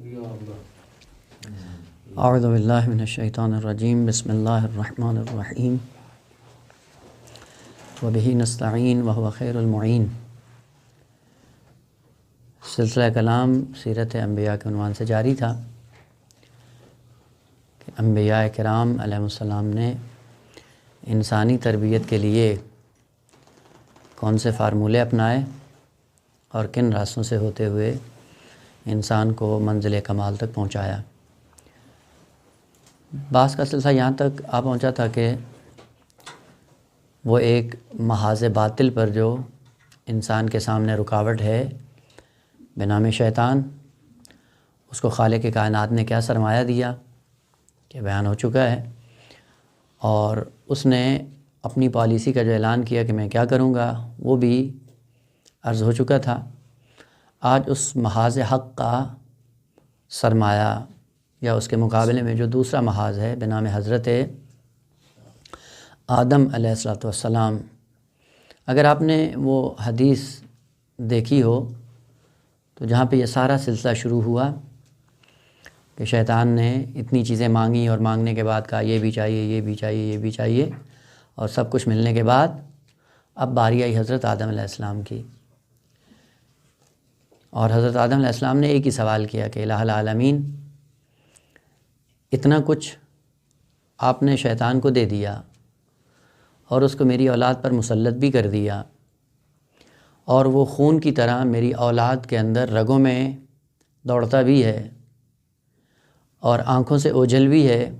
اعوذ باللہ من الشیطان الرجیم، بسم اللہ الرحمن الرحیم، وبہ نستعین وہو خیر المعین۔ سلسلہ کلام سیرت انبیاء کے عنوان سے جاری تھا کہ انبیاء کرام علیہ السلام نے انسانی تربیت کے لیے کون سے فارمولے اپنائے اور کن راستوں سے ہوتے ہوئے انسان کو منزل کمال تک پہنچایا۔ بعض کا سلسلہ یہاں تک آ پہنچا تھا کہ وہ ایک محاذ باطل پر جو انسان کے سامنے رکاوٹ ہے بنام شیطان، اس کو خالق کائنات نے کیا سرمایہ دیا کہ بیان ہو چکا ہے، اور اس نے اپنی پالیسی کا جو اعلان کیا کہ میں کیا کروں گا وہ بھی عرض ہو چکا تھا۔ آج اس محاذ حق کا سرمایہ یا اس کے مقابلے میں جو دوسرا محاذ ہے بنام حضرت آدم علیہ السلام، اگر آپ نے وہ حدیث دیکھی ہو تو جہاں پہ یہ سارا سلسلہ شروع ہوا کہ شیطان نے اتنی چیزیں مانگی اور مانگنے کے بعد کہا یہ بھی چاہیے، یہ بھی چاہیے، یہ بھی چاہیے، اور سب کچھ ملنے کے بعد اب باری آئی حضرت آدم علیہ السلام کی، اور حضرت آدم علیہ السلام نے ایک ہی سوال کیا کہ الہ العالمین، اتنا کچھ آپ نے شیطان کو دے دیا اور اس کو میری اولاد پر مسلط بھی کر دیا، اور وہ خون کی طرح میری اولاد کے اندر رگوں میں دوڑتا بھی ہے اور آنکھوں سے اوجھل بھی ہے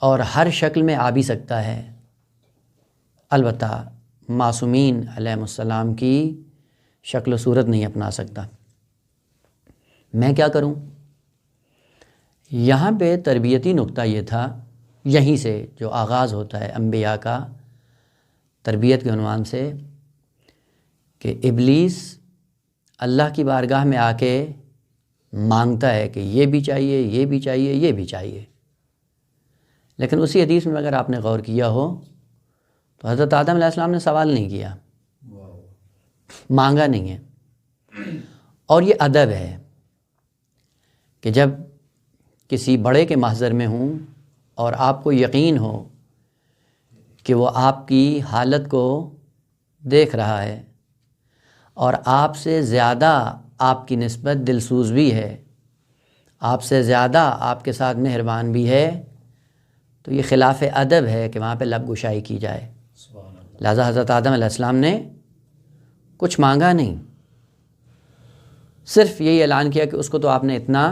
اور ہر شکل میں آ بھی سکتا ہے، البتہ معصومین علیہ السلام کی شکل و صورت نہیں اپنا سکتا، میں کیا کروں؟ یہاں پہ تربیتی نقطہ یہ تھا، یہیں سے جو آغاز ہوتا ہے انبیاء کا تربیت کے عنوان سے، کہ ابلیس اللہ کی بارگاہ میں آ کے مانگتا ہے کہ یہ بھی چاہیے، یہ بھی چاہیے، یہ بھی چاہیے، لیکن اسی حدیث میں اگر آپ نے غور کیا ہو تو حضرت آدم علیہ السلام نے سوال نہیں کیا، مانگا نہیں ہے۔ اور یہ ادب ہے کہ جب کسی بڑے کے محضر میں ہوں اور آپ کو یقین ہو کہ وہ آپ کی حالت کو دیکھ رہا ہے اور آپ سے زیادہ آپ کی نسبت دلسوز بھی ہے، آپ سے زیادہ آپ کے ساتھ مہربان بھی ہے، تو یہ خلاف ادب ہے کہ وہاں پہ لب گشائی کی جائے۔ لہذا حضرت آدم علیہ السلام نے کچھ مانگا نہیں، صرف یہی اعلان کیا کہ اس کو تو آپ نے اتنا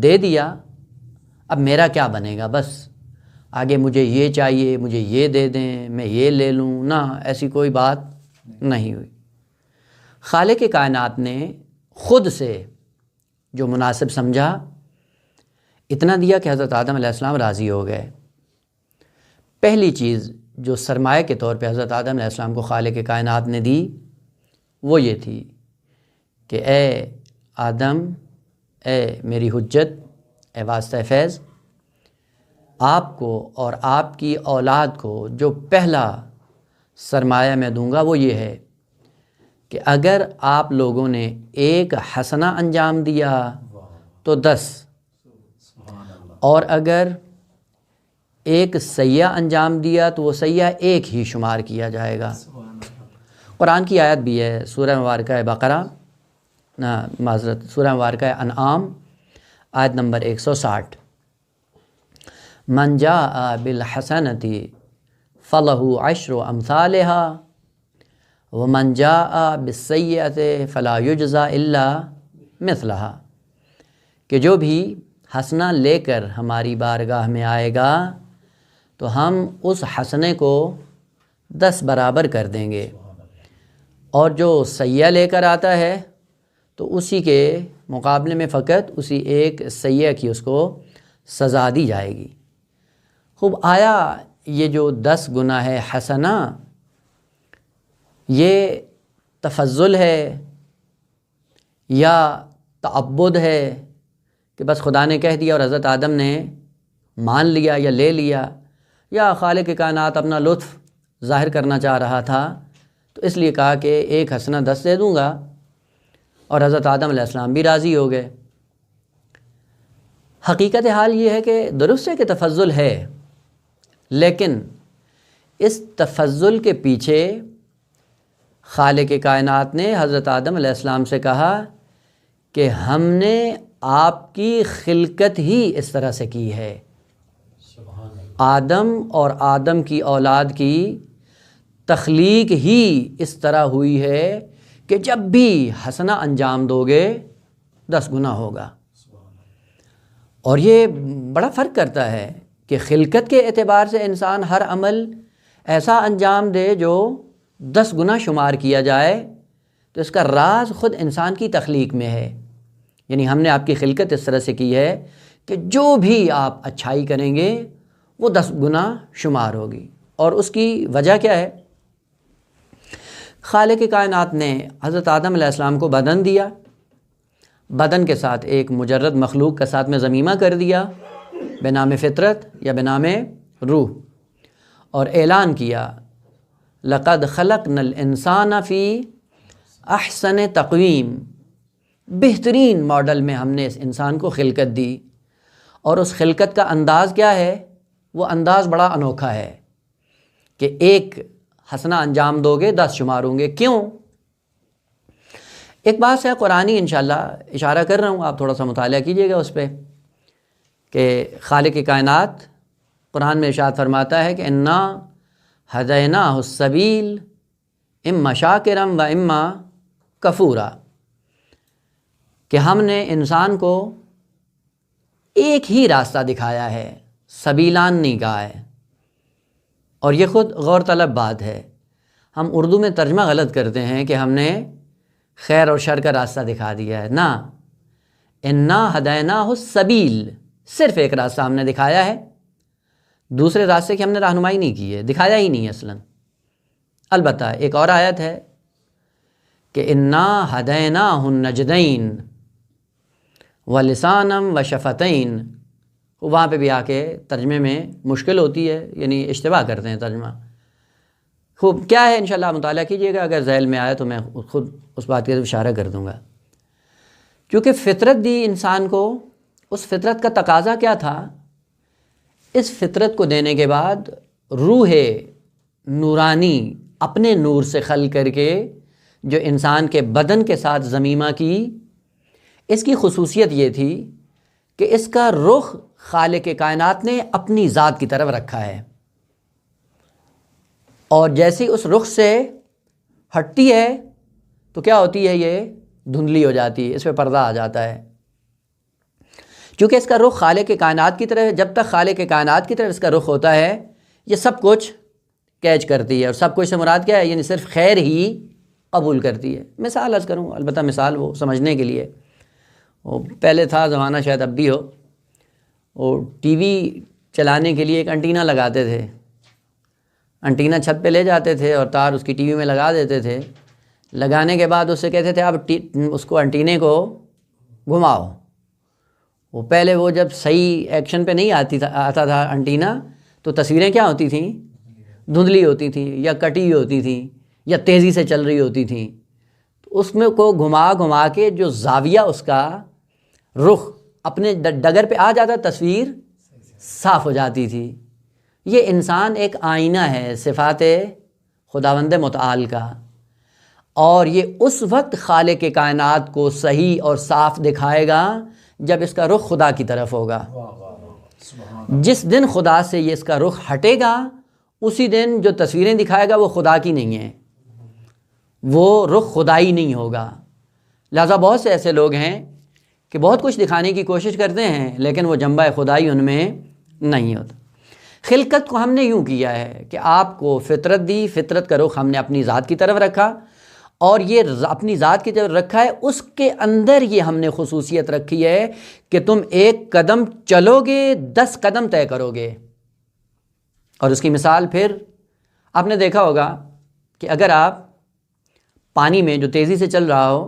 دے دیا، اب میرا کیا بنے گا، بس آگے مجھے یہ چاہیے، مجھے یہ دے دیں، میں یہ لے لوں، نہ ایسی کوئی بات نہیں ہوئی۔ خالق کائنات نے خود سے جو مناسب سمجھا اتنا دیا کہ حضرت آدم علیہ السلام راضی ہو گئے۔ پہلی چیز جو سرمایہ کے طور پہ حضرت آدم علیہ السلام کو خالق کائنات نے دی وہ یہ تھی کہ اے آدم، اے میری حجت، اے واسطہ فیض، آپ کو اور آپ کی اولاد کو جو پہلا سرمایہ میں دوں گا وہ یہ ہے کہ اگر آپ لوگوں نے ایک حسنہ انجام دیا تو 10، اور اگر ایک سیئہ انجام دیا تو وہ سیئہ ایک ہی شمار کیا جائے گا۔ قرآن کی آیت بھی ہے، سورہ مبارکہ بقرہ، معذرت، سورہ مبارکہ انعام، آیت نمبر 160، من جاء بالحسنۃ فلہ عشر امثالہا ومن جاء بالسیئۃ فلا یجزی الا مثلہا، کہ جو بھی حسنہ لے کر ہماری بارگاہ میں آئے گا تو ہم اس حسنے کو 10 برابر کر دیں گے، اور جو سیئہ لے کر آتا ہے تو اسی کے مقابلے میں فقط اسی ایک سیئہ کی اس کو سزا دی جائے گی۔ خوب، آیا یہ جو 10 گنا ہے حسنہ، یہ تفضل ہے یا تعبد ہے کہ بس خدا نے کہہ دیا اور حضرت آدم نے مان لیا یا لے لیا، یا خالق کائنات اپنا لطف ظاہر کرنا چاہ رہا تھا تو اس لیے کہا کہ ایک حسنہ 10 دے دوں گا، اور حضرت آدم علیہ السلام بھی راضی ہو گئے۔ حقیقت حال یہ ہے کہ درست ہے کہ تفضل ہے، لیکن اس تفضل کے پیچھے خالق کائنات نے حضرت آدم علیہ السلام سے کہا کہ ہم نے آپ کی خلقت ہی اس طرح سے کی ہے، آدم اور آدم کی اولاد کی تخلیق ہی اس طرح ہوئی ہے کہ جب بھی حسنہ انجام دو گے 10 گنا ہوگا۔ اور یہ بڑا فرق کرتا ہے کہ خلقت کے اعتبار سے انسان ہر عمل ایسا انجام دے جو 10 گنا شمار کیا جائے، تو اس کا راز خود انسان کی تخلیق میں ہے۔ یعنی ہم نے آپ کی خلقت اس طرح سے کی ہے کہ جو بھی آپ اچھائی کریں گے وہ 10 گنا شمار ہوگی۔ اور اس کی وجہ کیا ہے؟ خالق کائنات نے حضرت آدم علیہ السلام کو بدن دیا، بدن کے ساتھ ایک مجرد مخلوق کا ساتھ میں ضمیمہ کر دیا بنام فطرت یا بنام روح، اور اعلان کیا لقد خلقنا الانسان فی احسن تقویم، بہترین ماڈل میں ہم نے اس انسان کو خلقت دی۔ اور اس خلقت کا انداز کیا ہے؟ وہ انداز بڑا انوکھا ہے کہ ایک حسنہ انجام دو گے 10 شمار ہوں گے۔ کیوں؟ ایک بات سے قرآنی انشاءاللہ اشارہ کر رہا ہوں، آپ تھوڑا سا مطالعہ کیجئے گا اس پہ، کہ خالق کائنات قرآن میں ارشاد فرماتا ہے کہ انا ہدیناہ السبیل اما شاکرا و اما کفورا، کہ ہم نے انسان کو ایک ہی راستہ دکھایا ہے، سبیلان نہیں کہا ہے۔ اور یہ خود غور طلب بات ہے، ہم اردو میں ترجمہ غلط کرتے ہیں کہ ہم نے خیر اور شر کا راستہ دکھا دیا ہے، نہ، انا ہدیناہ السبیل، صرف ایک راستہ ہم نے دکھایا ہے، دوسرے راستے کی ہم نے رہنمائی نہیں کی ہے، دکھایا ہی نہیں ہے اصلاً۔ البتہ ایک اور آیت ہے کہ انا ہدیناہ النجدین ولسانم وشفتین، وہاں پہ بھی آ کے ترجمے میں مشکل ہوتی ہے، یعنی اشتباہ کرتے ہیں ترجمہ۔ خوب کیا ہے انشاءاللہ مطالعہ کیجئے گا، اگر ذہن میں آیا تو میں خود اس بات کی طرف اشارہ کر دوں گا۔ کیونکہ فطرت دی انسان کو، اس فطرت کا تقاضا کیا تھا؟ اس فطرت کو دینے کے بعد روح نورانی اپنے نور سے خلق کر کے جو انسان کے بدن کے ساتھ ضمیمہ کی، اس کی خصوصیت یہ تھی کہ اس کا رخ خالق کائنات نے اپنی ذات کی طرف رکھا ہے، اور جیسی اس رخ سے ہٹتی ہے تو کیا ہوتی ہے؟ یہ دھندلی ہو جاتی ہے، اس پہ پردہ آ جاتا ہے۔ چونکہ اس کا رخ خالق کائنات کی طرف ہے، جب تک خالق کائنات کی طرف اس کا رخ ہوتا ہے یہ سب کچھ کیچ کرتی ہے، اور سب کچھ سے مراد کیا ہے؟ یعنی صرف خیر ہی قبول کرتی ہے۔ مثال عرض کروں، البتہ مثال وہ سمجھنے کے لیے، وہ پہلے تھا زمانہ، شاید اب بھی ہو، وہ ٹی وی چلانے کے لیے ایک انٹینا لگاتے تھے، انٹینا چھت پہ لے جاتے تھے اور تار اس کی ٹی وی میں لگا دیتے تھے، لگانے کے بعد اس سے کہتے تھے اب اس کو انٹینے کو گھماؤ۔ وہ پہلے وہ جب صحیح ایکشن پہ نہیں آتا تھا انٹینا، تو تصویریں کیا ہوتی تھیں؟ دھندلی ہوتی تھیں، یا کٹی ہوتی تھیں، یا تیزی سے چل رہی ہوتی تھیں۔ تو اس میں کو گھما گھما کے جو زاویہ اس کا رخ اپنے ڈگر پہ آ جاتا، تصویر صاف ہو جاتی تھی۔ یہ انسان ایک آئینہ ہے صفات خداوند متعال کا، اور یہ اس وقت خالق کائنات کو صحیح اور صاف دکھائے گا جب اس کا رخ خدا کی طرف ہوگا۔ جس دن خدا سے یہ اس کا رخ ہٹے گا، اسی دن جو تصویریں دکھائے گا وہ خدا کی نہیں ہیں، وہ رخ خدائی نہیں ہوگا۔ لہذا بہت سے ایسے لوگ ہیں کہ بہت کچھ دکھانے کی کوشش کرتے ہیں، لیکن وہ جنبہ خدائی ان میں نہیں ہوتا۔ خلقت کو ہم نے یوں کیا ہے کہ آپ کو فطرت دی، فطرت کا رخ ہم نے اپنی ذات کی طرف رکھا، اور یہ اپنی ذات کی طرف رکھا ہے، اس کے اندر یہ ہم نے خصوصیت رکھی ہے کہ تم ایک قدم چلو گے 10 قدم طے کرو گے۔ اور اس کی مثال پھر آپ نے دیکھا ہوگا کہ اگر آپ پانی میں جو تیزی سے چل رہا ہو،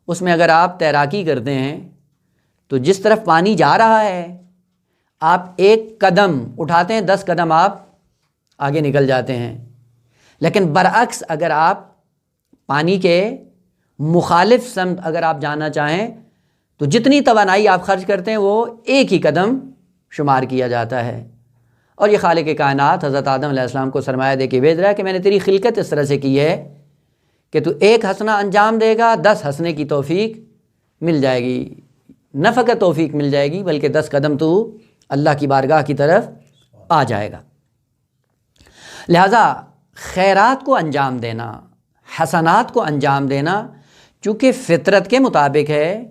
اس میں اگر آپ تیراکی کرتے ہیں تو جس طرف پانی جا رہا ہے آپ ایک قدم اٹھاتے ہیں، 10 قدم آپ آگے نکل جاتے ہیں۔ لیکن برعکس اگر آپ پانی کے مخالف سمت اگر آپ جانا چاہیں تو جتنی توانائی آپ خرچ کرتے ہیں وہ ایک ہی قدم شمار کیا جاتا ہے. اور یہ خالق کائنات حضرت آدم علیہ السلام کو سرمایہ دے کے بھیج رہا ہے کہ میں نے تیری خلقت اس طرح سے کی ہے کہ تو ایک حسنہ انجام دے گا 10 حسنے کی توفیق مل جائے گی. نہ فقط توفیق مل جائے گی بلکہ 10 قدم تو اللہ کی بارگاہ کی طرف آ جائے گا. لہذا خیرات کو انجام دینا، حسنات کو انجام دینا چونکہ فطرت کے مطابق ہے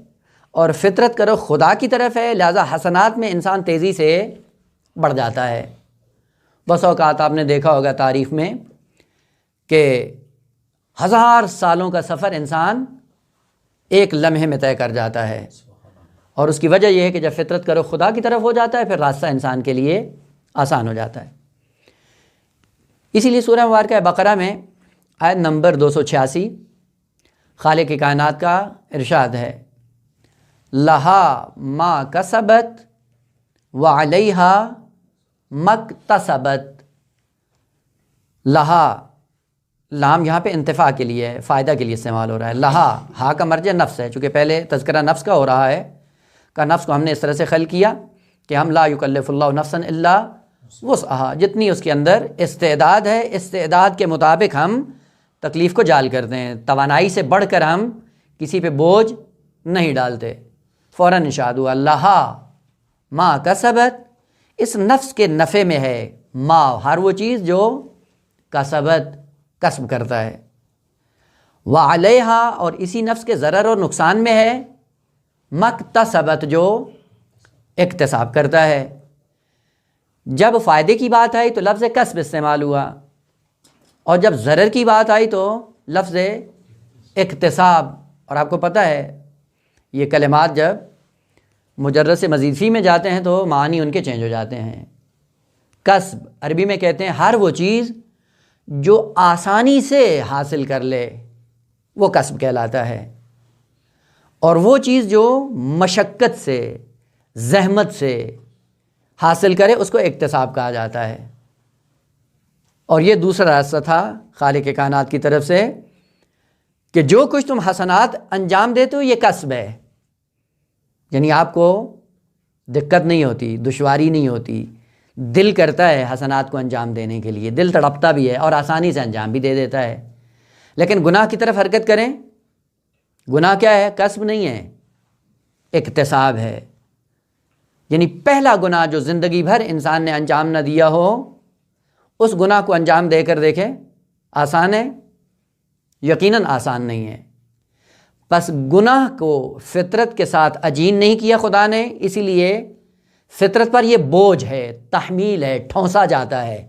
اور فطرت کرو خدا کی طرف ہے، لہذا حسنات میں انسان تیزی سے بڑھ جاتا ہے. بس اوقات آپ نے دیکھا ہوگا تاریخ میں کہ 1000 سالوں کا سفر انسان ایک لمحے میں طے کر جاتا ہے، اور اس کی وجہ یہ ہے کہ جب فطرت کرو خدا کی طرف ہو جاتا ہے پھر راستہ انسان کے لیے آسان ہو جاتا ہے. اسی لیے سورہ مبارکہ بقرہ میں آیت نمبر 286 خالق کائنات کا ارشاد ہے، لہا ما کسبت وعلیہا مکتسبت. لہا، لام یہاں پہ انتفاع کے لیے ہے، فائدہ کے لیے استعمال ہو رہا ہے. لہا، ہا کا مرجع نفس ہے، چونکہ پہلے تذکرہ نفس کا ہو رہا ہے، کا نفس کو ہم نے اس طرح سے خلق کیا کہ ہم لا یکلف اللہ نفسا الا وسعہا، جتنی اس کے اندر استعداد ہے استعداد کے مطابق ہم تکلیف کو جال کرتے ہیں. توانائی سے بڑھ کر ہم کسی پہ بوجھ نہیں ڈالتے. فوراً ارشاد ہوا لہا ما کسبت، اس نفس کے نفع میں ہے ما، ہر وہ چیز جو کسبت کسب کرتا ہے، وعلیہا، اور اسی نفس کے ضرر اور نقصان میں ہے مکتسبت، جو اکتساب کرتا ہے. جب فائدے کی بات آئی تو لفظ کسب استعمال ہوا، اور جب ضرر کی بات آئی تو لفظ اکتساب. اور آپ کو پتہ ہے یہ کلمات جب مجرد سے مزید فی میں جاتے ہیں تو معنی ان کے چینج ہو جاتے ہیں. کسب عربی میں کہتے ہیں ہر وہ چیز جو آسانی سے حاصل کر لے وہ کسب کہلاتا ہے، اور وہ چیز جو مشقت سے زحمت سے حاصل کرے اس کو اکتساب کہا جاتا ہے. اور یہ دوسرا راستہ تھا خالق کائنات کی طرف سے کہ جو کچھ تم حسنات انجام دیتے ہو یہ کسب ہے، یعنی آپ کو دقت نہیں ہوتی، دشواری نہیں ہوتی، دل کرتا ہے حسنات کو انجام دینے کے لیے، دل تڑپتا بھی ہے اور آسانی سے انجام بھی دے دیتا ہے. لیکن گناہ کی طرف حرکت کریں، گناہ کیا ہے؟ کسب نہیں ہے، اکتساب ہے. یعنی پہلا گناہ جو زندگی بھر انسان نے انجام نہ دیا ہو اس گناہ کو انجام دے کر دیکھیں، آسان ہے؟ یقیناً آسان نہیں ہے. بس گناہ کو فطرت کے ساتھ اجین نہیں کیا خدا نے، اسی لیے فطرت پر یہ بوجھ ہے، تحمیل ہے، ٹھونسا جاتا ہے.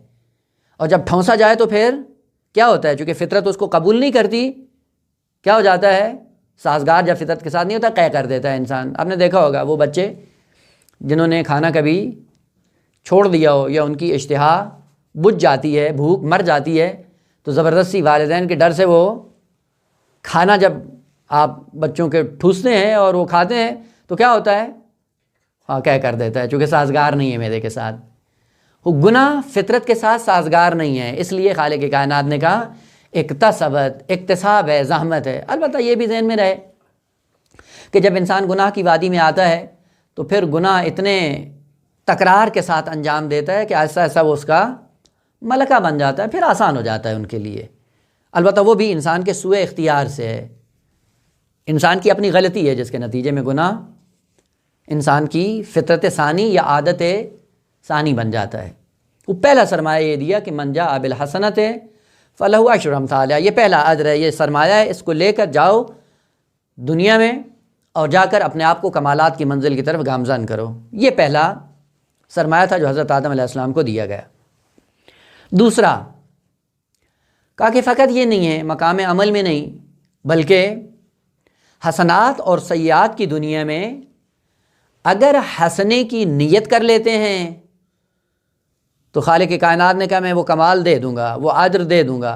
اور جب ٹھونسا جائے تو پھر کیا ہوتا ہے؟ چونکہ فطرت اس کو قبول نہیں کرتی، کیا ہو جاتا ہے؟ سازگار جب فطرت کے ساتھ نہیں ہوتا قے کر دیتا ہے انسان. آپ نے دیکھا ہوگا وہ بچے جنہوں نے کھانا کبھی چھوڑ دیا ہو یا ان کی اشتہا بجھ جاتی ہے، بھوک مر جاتی ہے، تو زبردستی والدین کے ڈر سے وہ کھانا جب آپ بچوں کے ٹھوستے ہیں اور وہ کھاتے ہیں تو کیا ہوتا ہے؟ کیا کر دیتا ہے، چونکہ سازگار نہیں ہے میدے کے ساتھ. وہ گناہ فطرت کے ساتھ سازگار نہیں ہے، اس لیے خالق کائنات نے کہا اکتسبت، اکتساب ہے، زحمت ہے. البتہ یہ بھی ذہن میں رہے کہ جب انسان گناہ کی وادی میں آتا ہے تو پھر گناہ اتنے تکرار کے ساتھ انجام دیتا ہے کہ ایسا ایسا وہ اس کا ملکہ بن جاتا ہے، پھر آسان ہو جاتا ہے ان کے لیے. البتہ وہ بھی انسان کے سوء اختیار سے ہے، انسان کی اپنی غلطی ہے جس کے نتیجے میں گناہ انسان کی فطرت ثانی یا عادت ثانی بن جاتا ہے. وہ پہلا سرمایہ یہ دیا کہ من جاء بالحسنۃ فلہ عشر امثالہا، یہ پہلا اجر ہے، یہ سرمایہ ہے، اس کو لے کر جاؤ دنیا میں اور جا کر اپنے آپ کو کمالات کی منزل کی طرف گامزن کرو. یہ پہلا سرمایہ تھا جو حضرت آدم علیہ السلام کو دیا گیا. دوسرا کہا کہ فقط یہ نہیں ہے، مقام عمل میں نہیں بلکہ حسنات اور سیئات کی دنیا میں اگر حسنے کی نیت کر لیتے ہیں تو خالق کائنات نے کہا میں وہ کمال دے دوں گا، وہ اجر دے دوں گا.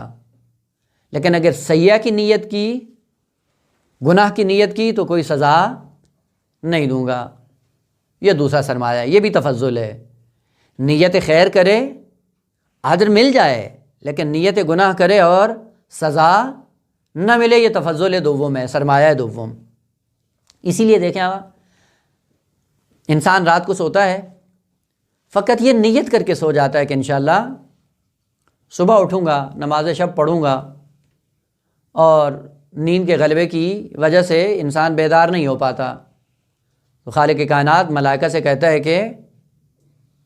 لیکن اگر سیئہ کی نیت کی، گناہ کی نیت کی تو کوئی سزا نہیں دوں گا. یہ دوسرا سرمایہ ہے، یہ بھی تفضل ہے. نیت خیر کرے اجر مل جائے، لیکن نیت گناہ کرے اور سزا نہ ملے، یہ تفضل دوم ہے، سرمایہ دوم. اسی لیے دیکھیں آپ انسان رات کو سوتا ہے، فقط یہ نیت کر کے سو جاتا ہے کہ انشاءاللہ صبح اٹھوں گا، نماز شب پڑھوں گا، اور نیند کے غلبے کی وجہ سے انسان بیدار نہیں ہو پاتا، تو خالق کائنات ملائکہ سے کہتا ہے کہ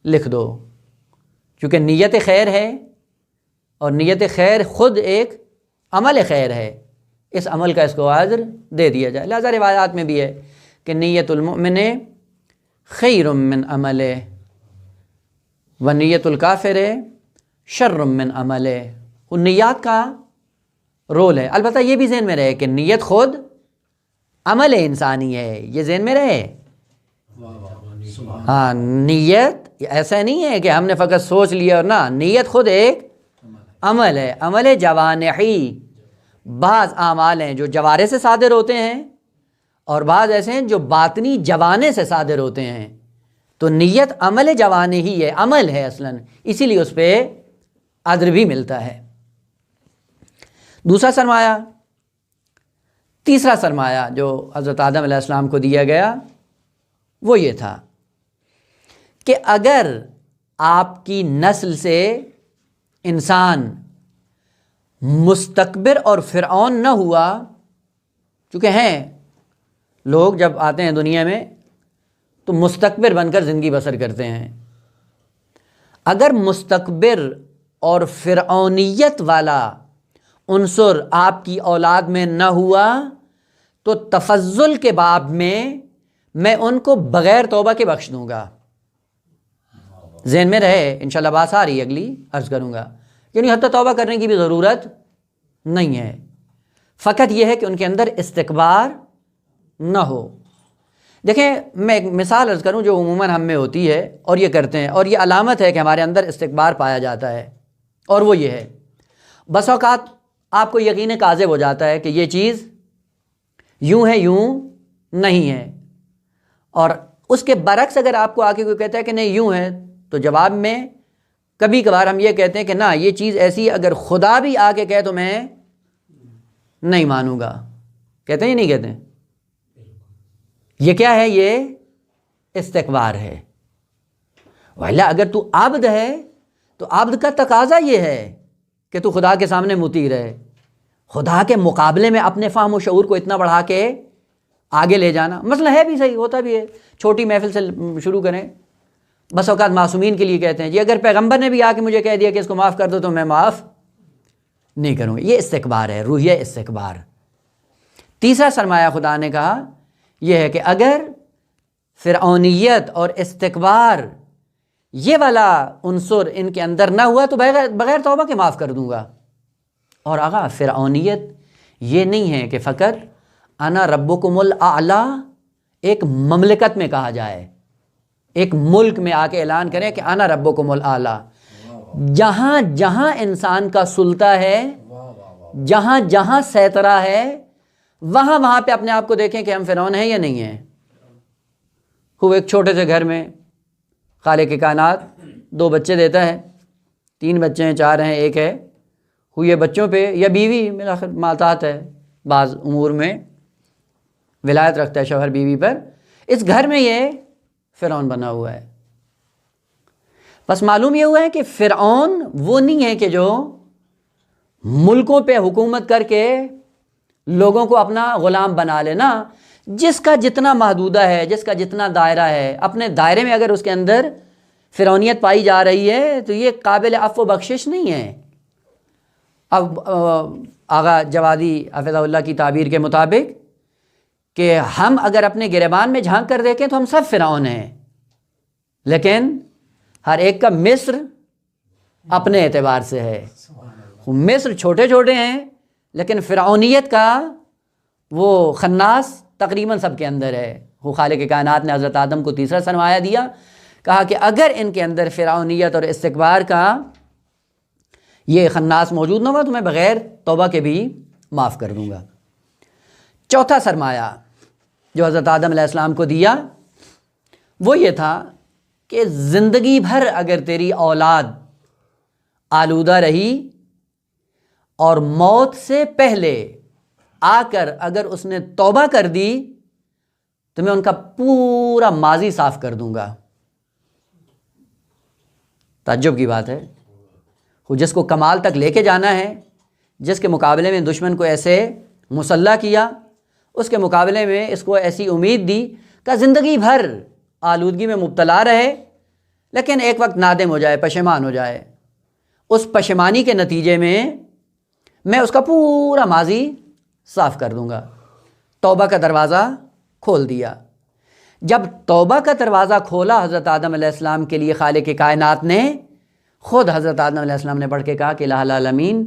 لکھ دو، کیونکہ نیت خیر ہے، اور نیت خیر خود ایک عمل خیر ہے، اس عمل کا اس کو اجر دے دیا جائے۔ لہذا روایات میں بھی ہے کہ نیت المؤمن خیر من عملہ و نیت الکافر شر من عملہ۔ ان نیات کا رول ہے، البتہ یہ بھی ذہن میں رہے کہ نیت خود عمل انسانی ہے، یہ ذہن میں رہے۔ ہاں، نیت ایسا نہیں ہے کہ ہم نے فقط سوچ لیا اور نہ، نیت خود ایک عمل ہے، عمل جوانحی۔ بعض اعمال ہیں جو جوارے سے صادر ہوتے ہیں، اور بعض ایسے ہیں جو باطنی جوانے سے صادر ہوتے ہیں، تو نیت عمل جوانحی ہے، عمل ہے اصلاً، اسی لیے اس پہ اجر بھی ملتا ہے۔ دوسرا سرمایہ، تیسرا سرمایہ جو حضرت آدم علیہ السلام کو دیا گیا وہ یہ تھا کہ اگر آپ کی نسل سے انسان مستکبر اور فرعون نہ ہوا، چونکہ ہیں لوگ جب آتے ہیں دنیا میں تو مستکبر بن کر زندگی بسر کرتے ہیں، اگر مستکبر اور فرعونیت والا عنصر آپ کی اولاد میں نہ ہوا تو تفضل کے باب میں ان کو بغیر توبہ کے بخش دوں گا۔ ذہن میں رہے، انشاءاللہ بات آ رہی ہے، اگلی عرض کروں گا، یعنی حتی توبہ کرنے کی بھی ضرورت نہیں ہے، فقط یہ ہے کہ ان کے اندر استکبار نہ ہو۔ دیکھیں، میں ایک مثال عرض کروں جو عموماً ہم میں ہوتی ہے اور یہ کرتے ہیں، اور یہ علامت ہے کہ ہمارے اندر استکبار پایا جاتا ہے، اور وہ یہ ہے، بس اوقات آپ کو یقین کاذب ہو جاتا ہے کہ یہ چیز یوں ہے، یوں نہیں ہے، اور اس کے برعکس اگر آپ کو آ کے کوئی کہتا ہے کہ نہیں یوں ہے، تو جواب میں کبھی کبھار ہم یہ کہتے ہیں کہ نہ، یہ چیز ایسی اگر خدا بھی آ کے کہے تو میں نہیں مانوں گا۔ کہتے ہیں یا نہیں کہتے ہیں؟ یہ کیا ہے؟ یہ استکبار ہے۔ وَإِلَّا اگر تو عبد ہے تو عبد کا تقاضا یہ ہے کہ تو خدا کے سامنے مطیع رہے، خدا کے مقابلے میں اپنے فہم و شعور کو اتنا بڑھا کے آگے لے جانا۔ مسئلہ ہے بھی صحیح، ہوتا بھی ہے، چھوٹی محفل سے شروع کریں، بس اوقات معصومین کے لیے کہتے ہیں جی اگر پیغمبر نے بھی آ کے مجھے کہہ دیا کہ اس کو معاف کر دو تو میں معاف نہیں کروں گا۔ یہ استکبار ہے، روحیہ استکبار۔ تیسرا سرمایہ خدا نے کہا یہ ہے کہ اگر فرعونیت اور استکبار یہ والا عنصر ان کے اندر نہ ہوا تو بغیر توبہ کے معاف کر دوں گا۔ اور آقا، فرعونیت یہ نہیں ہے کہ فقط انا ربکم الاعلی ایک مملکت میں کہا جائے، ایک ملک میں آ کے اعلان کریں کہ انا ربکم الاعلی۔ جہاں جہاں انسان کا سلطہ ہے، جہاں جہاں سیطرہ ہے، وہاں وہاں پہ اپنے آپ کو دیکھیں کہ ہم فرعون ہیں یا نہیں ہیں۔ وہ ایک چھوٹے سے گھر میں خالق کائنات 2 بچے دیتا ہے، 3 بچے ہیں، 4 ہیں، 1 ہے، یہ بچوں پہ یا بیوی بالآخر ماتحت ہے، بعض امور میں ولایت رکھتا ہے شوہر بیوی پر، اس گھر میں یہ فرعون بنا ہوا ہے۔ بس معلوم یہ ہوا ہے کہ فرعون وہ نہیں ہے کہ جو ملکوں پہ حکومت کر کے لوگوں کو اپنا غلام بنا لے، نا، جس کا جتنا محدودہ ہے، جس کا جتنا دائرہ ہے، اپنے دائرے میں اگر اس کے اندر فرعونیت پائی جا رہی ہے تو یہ قابل عفو و بخشش نہیں ہے۔ اب آغا جوادی حفظہ اللہ کی تعبیر کے مطابق کہ ہم اگر اپنے گریبان میں جھانک کر دیکھیں تو ہم سب فرعون ہیں، لیکن ہر ایک کا مصر اپنے اعتبار سے ہے۔ مصر چھوٹے چھوٹے ہیں لیکن فرعونیت کا وہ خناس تقریباً سب کے اندر ہے۔ وہ خالق کائنات نے حضرت آدم کو تیسرا سرمایہ دیا، کہا کہ اگر ان کے اندر فرعونیت اور استکبار کا یہ خناس موجود نہ ہوا تو میں بغیر توبہ کے بھی معاف کر دوں گا۔ چوتھا سرمایہ جو حضرت آدم علیہ السلام کو دیا وہ یہ تھا کہ زندگی بھر اگر تیری اولاد آلودہ رہی اور موت سے پہلے آ کر اگر اس نے توبہ کر دی تو میں ان کا پورا ماضی صاف کر دوں گا۔ تعجب کی بات ہے، جس کو کمال تک لے کے جانا ہے، جس کے مقابلے میں دشمن کو ایسے مسلح کیا، اس کے مقابلے میں اس کو ایسی امید دی کہ زندگی بھر آلودگی میں مبتلا رہے، لیکن ایک وقت نادم ہو جائے، پشیمان ہو جائے۔ اس پشیمانی کے نتیجے میں اس کا پورا ماضی صاف کر دوں گا۔ توبہ کا دروازہ کھول دیا۔ جب توبہ کا دروازہ کھولا حضرت آدم علیہ السلام کے لیے خالق کائنات نے، خود حضرت آدم علیہ السلام نے پڑھ کے کہا کہ الہ العالمین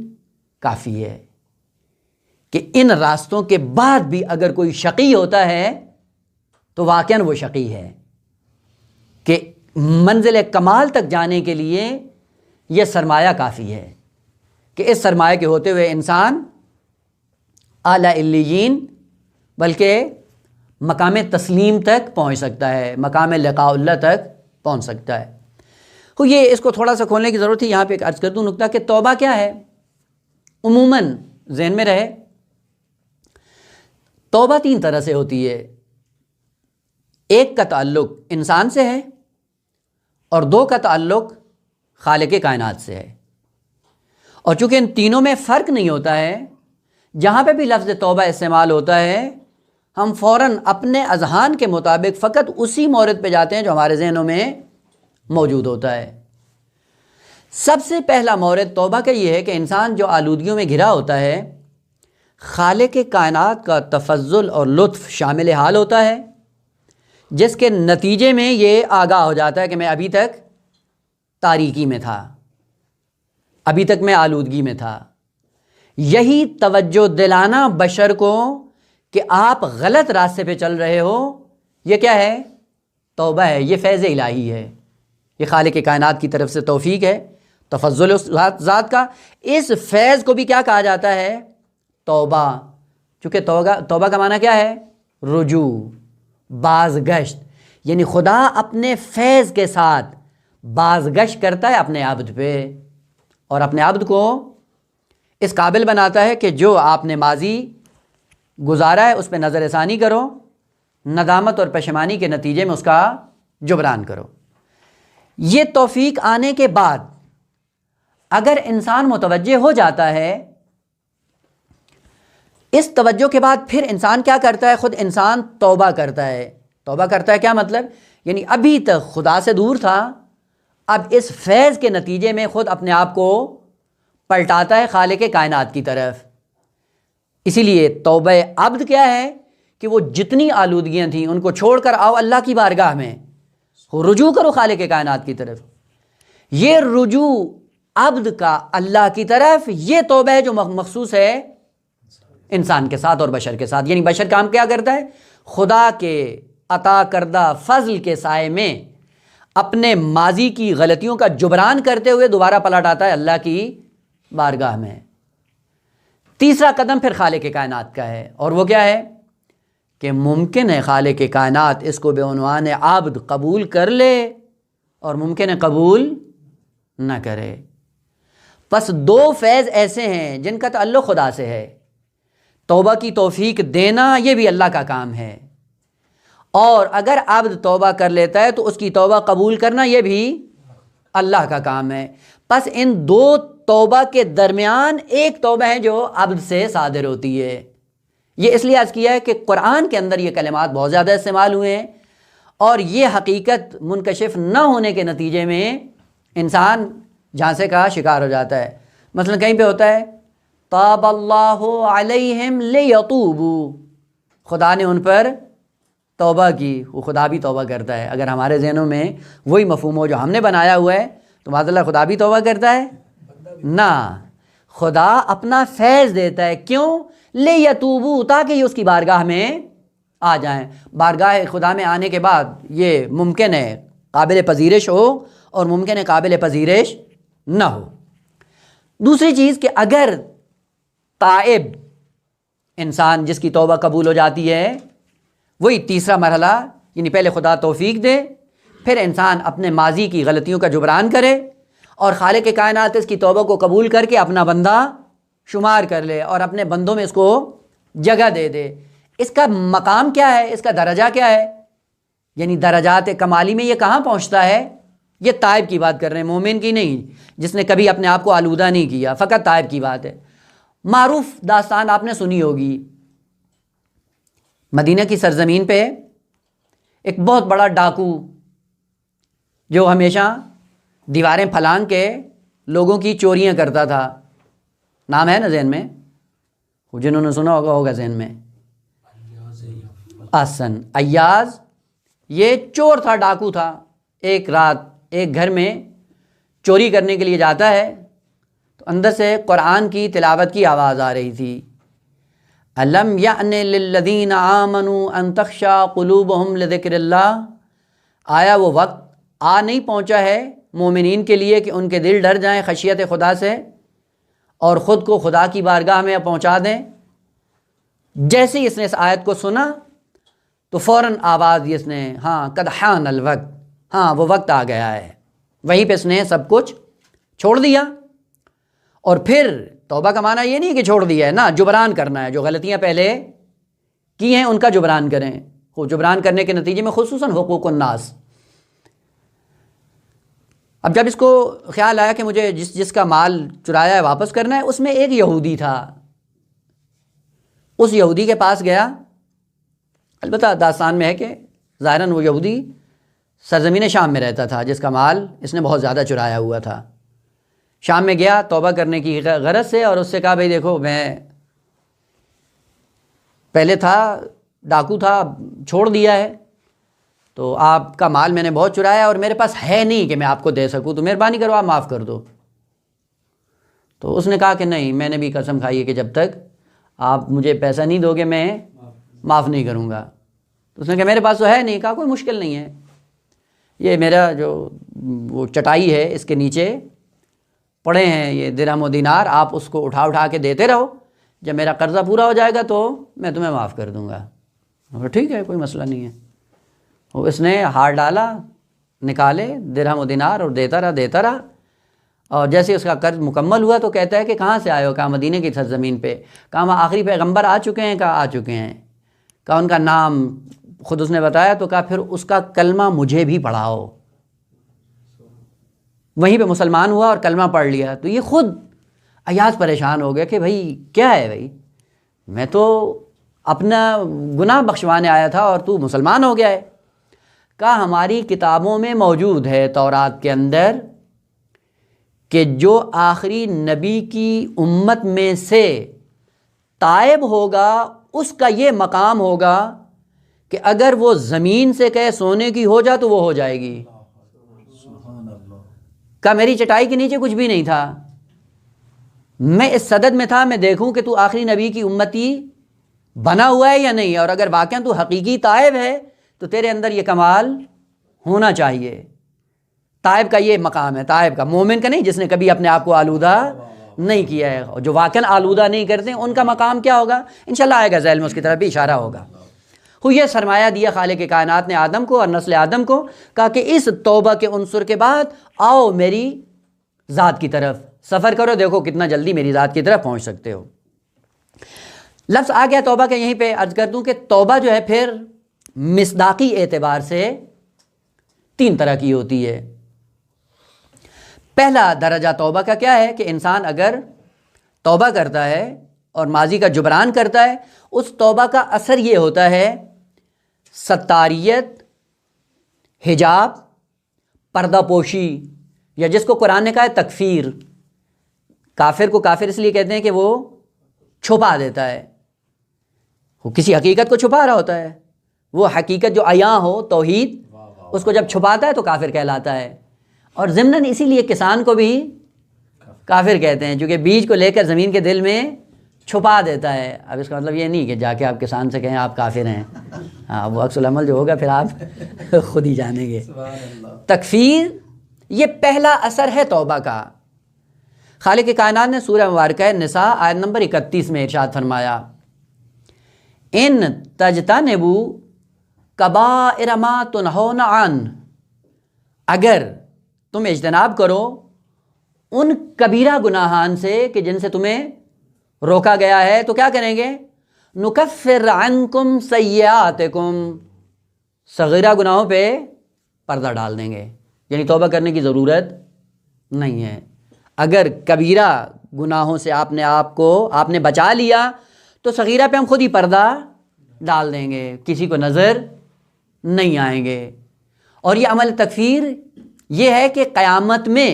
کافی ہے، کہ ان راستوں کے بعد بھی اگر کوئی شقی ہوتا ہے تو واقعاً وہ شقی ہے، کہ منزل کمال تک جانے کے لیے یہ سرمایہ کافی ہے، کہ اس سرمایہ کے ہوتے ہوئے انسان اعلیٰ علیین بلکہ مقام تسلیم تک پہنچ سکتا ہے، مقام لقاء اللہ تک پہنچ سکتا ہے۔ تو یہ اس کو تھوڑا سا کھولنے کی ضرورت ہے۔ یہاں پہ ایک عرض کر دوں نکتہ کہ توبہ کیا ہے، عموماً ذہن میں رہے، توبہ 3 طرح سے ہوتی ہے۔ ایک کا تعلق انسان سے ہے، اور 2 کا تعلق خالق کائنات سے ہے۔ اور چونکہ ان تینوں میں فرق نہیں ہوتا ہے، جہاں پہ بھی لفظ توبہ استعمال ہوتا ہے ہم فوراً اپنے اذہان کے مطابق فقط اسی مورد پہ جاتے ہیں جو ہمارے ذہنوں میں موجود ہوتا ہے۔ سب سے پہلا مورد توبہ کا یہ ہے کہ انسان جو آلودگیوں میں گھرا ہوتا ہے، خالق کائنات کا تفضل اور لطف شامل حال ہوتا ہے، جس کے نتیجے میں یہ آگاہ ہو جاتا ہے کہ میں ابھی تک تاریکی میں تھا، ابھی تک میں آلودگی میں تھا۔ یہی توجہ دلانا بشر کو کہ آپ غلط راستے پہ چل رہے ہو، یہ کیا ہے؟ توبہ ہے، یہ فیض الہی ہے، یہ خالق کائنات کی طرف سے توفیق ہے، تفضل اس ذات کا۔ اس فیض کو بھی کیا کہا جاتا ہے؟ توبہ۔ چونکہ توبہ کا معنی کیا ہے؟ رجوع، بازگشت، یعنی خدا اپنے فیض کے ساتھ بازگشت کرتا ہے اپنے عبد پہ، اور اپنے عبد کو اس قابل بناتا ہے کہ جو آپ نے ماضی گزارا ہے اس پہ نظر ثانی کرو، ندامت اور پشیمانی کے نتیجے میں اس کا جبران کرو۔ یہ توفیق آنے کے بعد اگر انسان متوجہ ہو جاتا ہے، اس توجہ کے بعد پھر انسان کیا کرتا ہے؟ خود انسان توبہ کرتا ہے۔ توبہ کرتا ہے کیا مطلب؟ یعنی ابھی تک خدا سے دور تھا، اب اس فیض کے نتیجے میں خود اپنے آپ کو پلٹاتا ہے خالق کائنات کی طرف۔ اسی لیے توبہ عبد کیا ہے کہ وہ جتنی آلودگیاں تھیں ان کو چھوڑ کر آؤ اللہ کی بارگاہ میں، رجوع کرو خالق کائنات کی طرف۔ یہ رجوع عبد کا اللہ کی طرف، یہ توبہ ہے جو مخصوص ہے انسان کے ساتھ اور بشر کے ساتھ۔ یعنی بشر کام کیا کرتا ہے؟ خدا کے عطا کردہ فضل کے سائے میں اپنے ماضی کی غلطیوں کا جبران کرتے ہوئے دوبارہ پلٹ آتا ہے اللہ کی بارگاہ میں۔ تیسرا قدم پھر خالق کائنات کا ہے، اور وہ کیا ہے کہ ممکن ہے خالق کائنات اس کو بے عنوان عبد قبول کر لے، اور ممکن ہے قبول نہ کرے۔ پس 2 فیض ایسے ہیں جن کا تعلق خدا سے ہے۔ توبہ کی توفیق دینا یہ بھی اللہ کا کام ہے، اور اگر عبد توبہ کر لیتا ہے تو اس کی توبہ قبول کرنا یہ بھی اللہ کا کام ہے۔ پس ان 2 توبہ کے درمیان ایک توبہ ہے جو عبد سے صادر ہوتی ہے۔ یہ اس لیے عرض کیا ہے کہ قرآن کے اندر یہ کلمات بہت زیادہ استعمال ہوئے ہیں، اور یہ حقیقت منکشف نہ ہونے کے نتیجے میں انسان جھانسے کا شکار ہو جاتا ہے۔ مثلا کہیں پہ ہوتا ہے تاب اللہ علیہم لیتوبوا، خدا نے ان پر توبہ کی، وہ خدا بھی توبہ کرتا ہے۔ اگر ہمارے ذہنوں میں وہی مفہوم ہو جو ہم نے بنایا ہوا ہے تو معاذ اللہ خدا بھی توبہ کرتا ہے؟ نہ، خدا اپنا فیض دیتا ہے۔ کیوں؟ لیتوبوا، تاکہ یہ اس کی بارگاہ میں آ جائیں۔ بارگاہ خدا میں آنے کے بعد یہ ممکن ہے قابل پذیرش ہو، اور ممکن ہے قابل پذیرش نہ ہو۔ دوسری چیز کہ اگر تائب انسان جس کی توبہ قبول ہو جاتی ہے، وہی تیسرا مرحلہ، یعنی پہلے خدا توفیق دے، پھر انسان اپنے ماضی کی غلطیوں کا جبران کرے، اور خالق کائنات اس کی توبہ کو قبول کر کے اپنا بندہ شمار کر لے اور اپنے بندوں میں اس کو جگہ دے دے۔ اس کا مقام کیا ہے، اس کا درجہ کیا ہے، یعنی درجات کمالی میں یہ کہاں پہنچتا ہے؟ یہ تائب کی بات کر رہے ہیں، مومن کی نہیں، جس نے کبھی اپنے آپ کو آلودہ نہیں کیا، فقط تائب کی بات ہے۔ معروف داستان آپ نے سنی ہوگی، مدینہ کی سرزمین پہ ایک بہت بڑا ڈاکو جو ہمیشہ دیواریں پھلانگ کے لوگوں کی چوریاں کرتا تھا، نام ہے نا ذہن میں، جنہوں نے سنا ہوگا ذہن میں، احسن، ایاز۔ یہ چور تھا، ڈاکو تھا۔ ایک رات ایک گھر میں چوری کرنے کے لیے جاتا ہے تو اندر سے قرآن کی تلاوت کی آواز آ رہی تھی، الم یأن للذین آمنوا ان تخشع قلوبہم لذکر اللہ۔ آیا وہ وقت آ نہیں پہنچا ہے مومنین کے لیے کہ ان کے دل ڈر جائیں خشیت خدا سے اور خود کو خدا کی بارگاہ میں پہنچا دیں؟ جیسے ہی اس نے اس آیت کو سنا تو فوراً آواز دی اس نے، ہاں قد حان الوقت، ہاں وہ وقت آ گیا ہے۔ وہیں پہ اس نے سب کچھ چھوڑ دیا۔ اور پھر توبہ کا معنی یہ نہیں کہ چھوڑ دیا ہے، نا، جبران کرنا ہے، جو غلطیاں پہلے کی ہیں ان کا جبران کریں۔ وہ جبران کرنے کے نتیجے میں خصوصاً حقوق الناس۔ اب جب اس کو خیال آیا کہ مجھے جس کا مال چرایا ہے واپس کرنا ہے، اس میں ایک یہودی تھا، اس یہودی کے پاس گیا۔ البتہ داستان میں ہے کہ ظاہراً وہ یہودی سرزمین شام میں رہتا تھا جس کا مال اس نے بہت زیادہ چرایا ہوا تھا۔ شام میں گیا توبہ کرنے کی غرض سے، اور اس سے کہا بھئی دیکھو، میں پہلے تھا ڈاکو تھا، چھوڑ دیا ہے، تو آپ کا مال میں نے بہت چرایا اور میرے پاس ہے نہیں کہ میں آپ کو دے سکوں، تو مہربانی کرو آپ معاف کر دو۔ تو اس نے کہا کہ نہیں، میں نے بھی قسم کھائی ہے کہ جب تک آپ مجھے پیسہ نہیں دو گے میں معاف نہیں کروں گا۔ تو اس نے کہا میرے پاس تو ہے نہیں۔ کہا کوئی مشکل نہیں ہے، یہ میرا جو وہ چٹائی ہے اس کے نیچے پڑے ہیں یہ درہم و دینار، آپ اس کو اٹھا اٹھا کے دیتے رہو، جب میرا قرضہ پورا ہو جائے گا تو میں تمہیں معاف کر دوں گا۔ ٹھیک ہے، کوئی مسئلہ نہیں ہے۔ وہ اس نے ہار ڈالا، نکالے درہم و دینار اور دیتا رہا، اور جیسے اس کا قرض مکمل ہوا تو کہتا ہے کہ کہاں سے آئے ہو؟ کہا مدینہ کی سرزمین پہ۔ کہا وہاں آخری پیغمبر آ چکے ہیں؟ کہا آ چکے ہیں۔ کہا ان کا نام خود اس نے بتایا، تو کہا پھر اس کا کلمہ مجھے بھی پڑھاؤ۔ وہیں پہ مسلمان ہوا اور کلمہ پڑھ لیا۔ تو یہ خود ایاز پریشان ہو گیا کہ بھائی کیا ہے، بھائی میں تو اپنا گناہ بخشوانے آیا تھا اور تو مسلمان ہو گیا ہے۔ کہا ہماری کتابوں میں موجود ہے تورات کے اندر کہ جو آخری نبی کی امت میں سے تائب ہوگا اس کا یہ مقام ہوگا کہ اگر وہ زمین سے کہے سونے کی ہو جا تو وہ ہو جائے گی۔ کہا میری چٹائی کے نیچے کچھ بھی نہیں تھا، میں اس صدد میں تھا میں دیکھوں کہ تو آخری نبی کی امتی بنا ہوا ہے یا نہیں، اور اگر واقعا تو حقیقی تائب ہے تو تیرے اندر یہ کمال ہونا چاہیے۔ تائب کا یہ مقام ہے، تائب کا، مومن کا نہیں جس نے کبھی اپنے آپ کو آلودہ نہیں کیا ہے۔ جو واقعا آلودہ نہیں کرتے ان کا مقام کیا ہوگا، انشاءاللہ آئے گا ذیل میں، اس کی طرف بھی اشارہ ہوگا۔ یہ سرمایہ دیا خالق کائنات نے آدم کو اور نسل آدم کو، کہا کہ اس توبہ کے عنصر کے بعد آؤ میری ذات کی طرف سفر کرو، دیکھو کتنا جلدی میری ذات کی طرف پہنچ سکتے ہو۔ لفظ آ گیا توبہ کے، یہیں پہ عرض کر دوں کہ توبہ جو ہے پھر مصداقی اعتبار سے 3 طرح کی ہوتی ہے۔ پہلا درجہ توبہ کا کیا ہے کہ انسان اگر توبہ کرتا ہے اور ماضی کا جبران کرتا ہے، اس توبہ کا اثر یہ ہوتا ہے ستاریت، حجاب، پردہ پوشی، یا جس کو قرآن نے کہا ہے تکفیر۔ کافر کو کافر اس لیے کہتے ہیں کہ وہ چھپا دیتا ہے، وہ کسی حقیقت کو چھپا رہا ہوتا ہے، وہ حقیقت جو عیاں ہو توحید، اس کو جب چھپاتا ہے تو کافر کہلاتا ہے۔ اور ضمناً اسی لیے کسان کو بھی کافر کہتے ہیں، کیونکہ بیج کو لے کر زمین کے دل میں چھپا دیتا ہے۔ اب اس کا مطلب یہ نہیں کہ جا کے آپ کسان سے کہیں آپ کافر ہیں، ہاں وہ عکس العمل جو ہوگا پھر آپ خود ہی جانیں گے۔ تکفیر یہ پہلا اثر ہے توبہ کا۔ خالق کائنات نے سورہ مبارکہ نساء آیت نمبر 31 میں ارشاد فرمایا، ان تجتنبوا کبائر ما تنہون عنہ، اگر تم اجتناب کرو ان کبیرہ گناہان سے کہ جن سے تمہیں روکا گیا ہے، تو کیا کریں گے؟ نکفر عنکم سیئاتکم، صغیرہ گناہوں پہ پردہ ڈال دیں گے، یعنی توبہ کرنے کی ضرورت نہیں ہے۔ اگر کبیرہ گناہوں سے آپ نے بچا لیا تو صغیرہ پہ ہم خود ہی پردہ ڈال دیں گے، کسی کو نظر نہیں آئیں گے۔ اور یہ عمل تکفیر یہ ہے کہ قیامت میں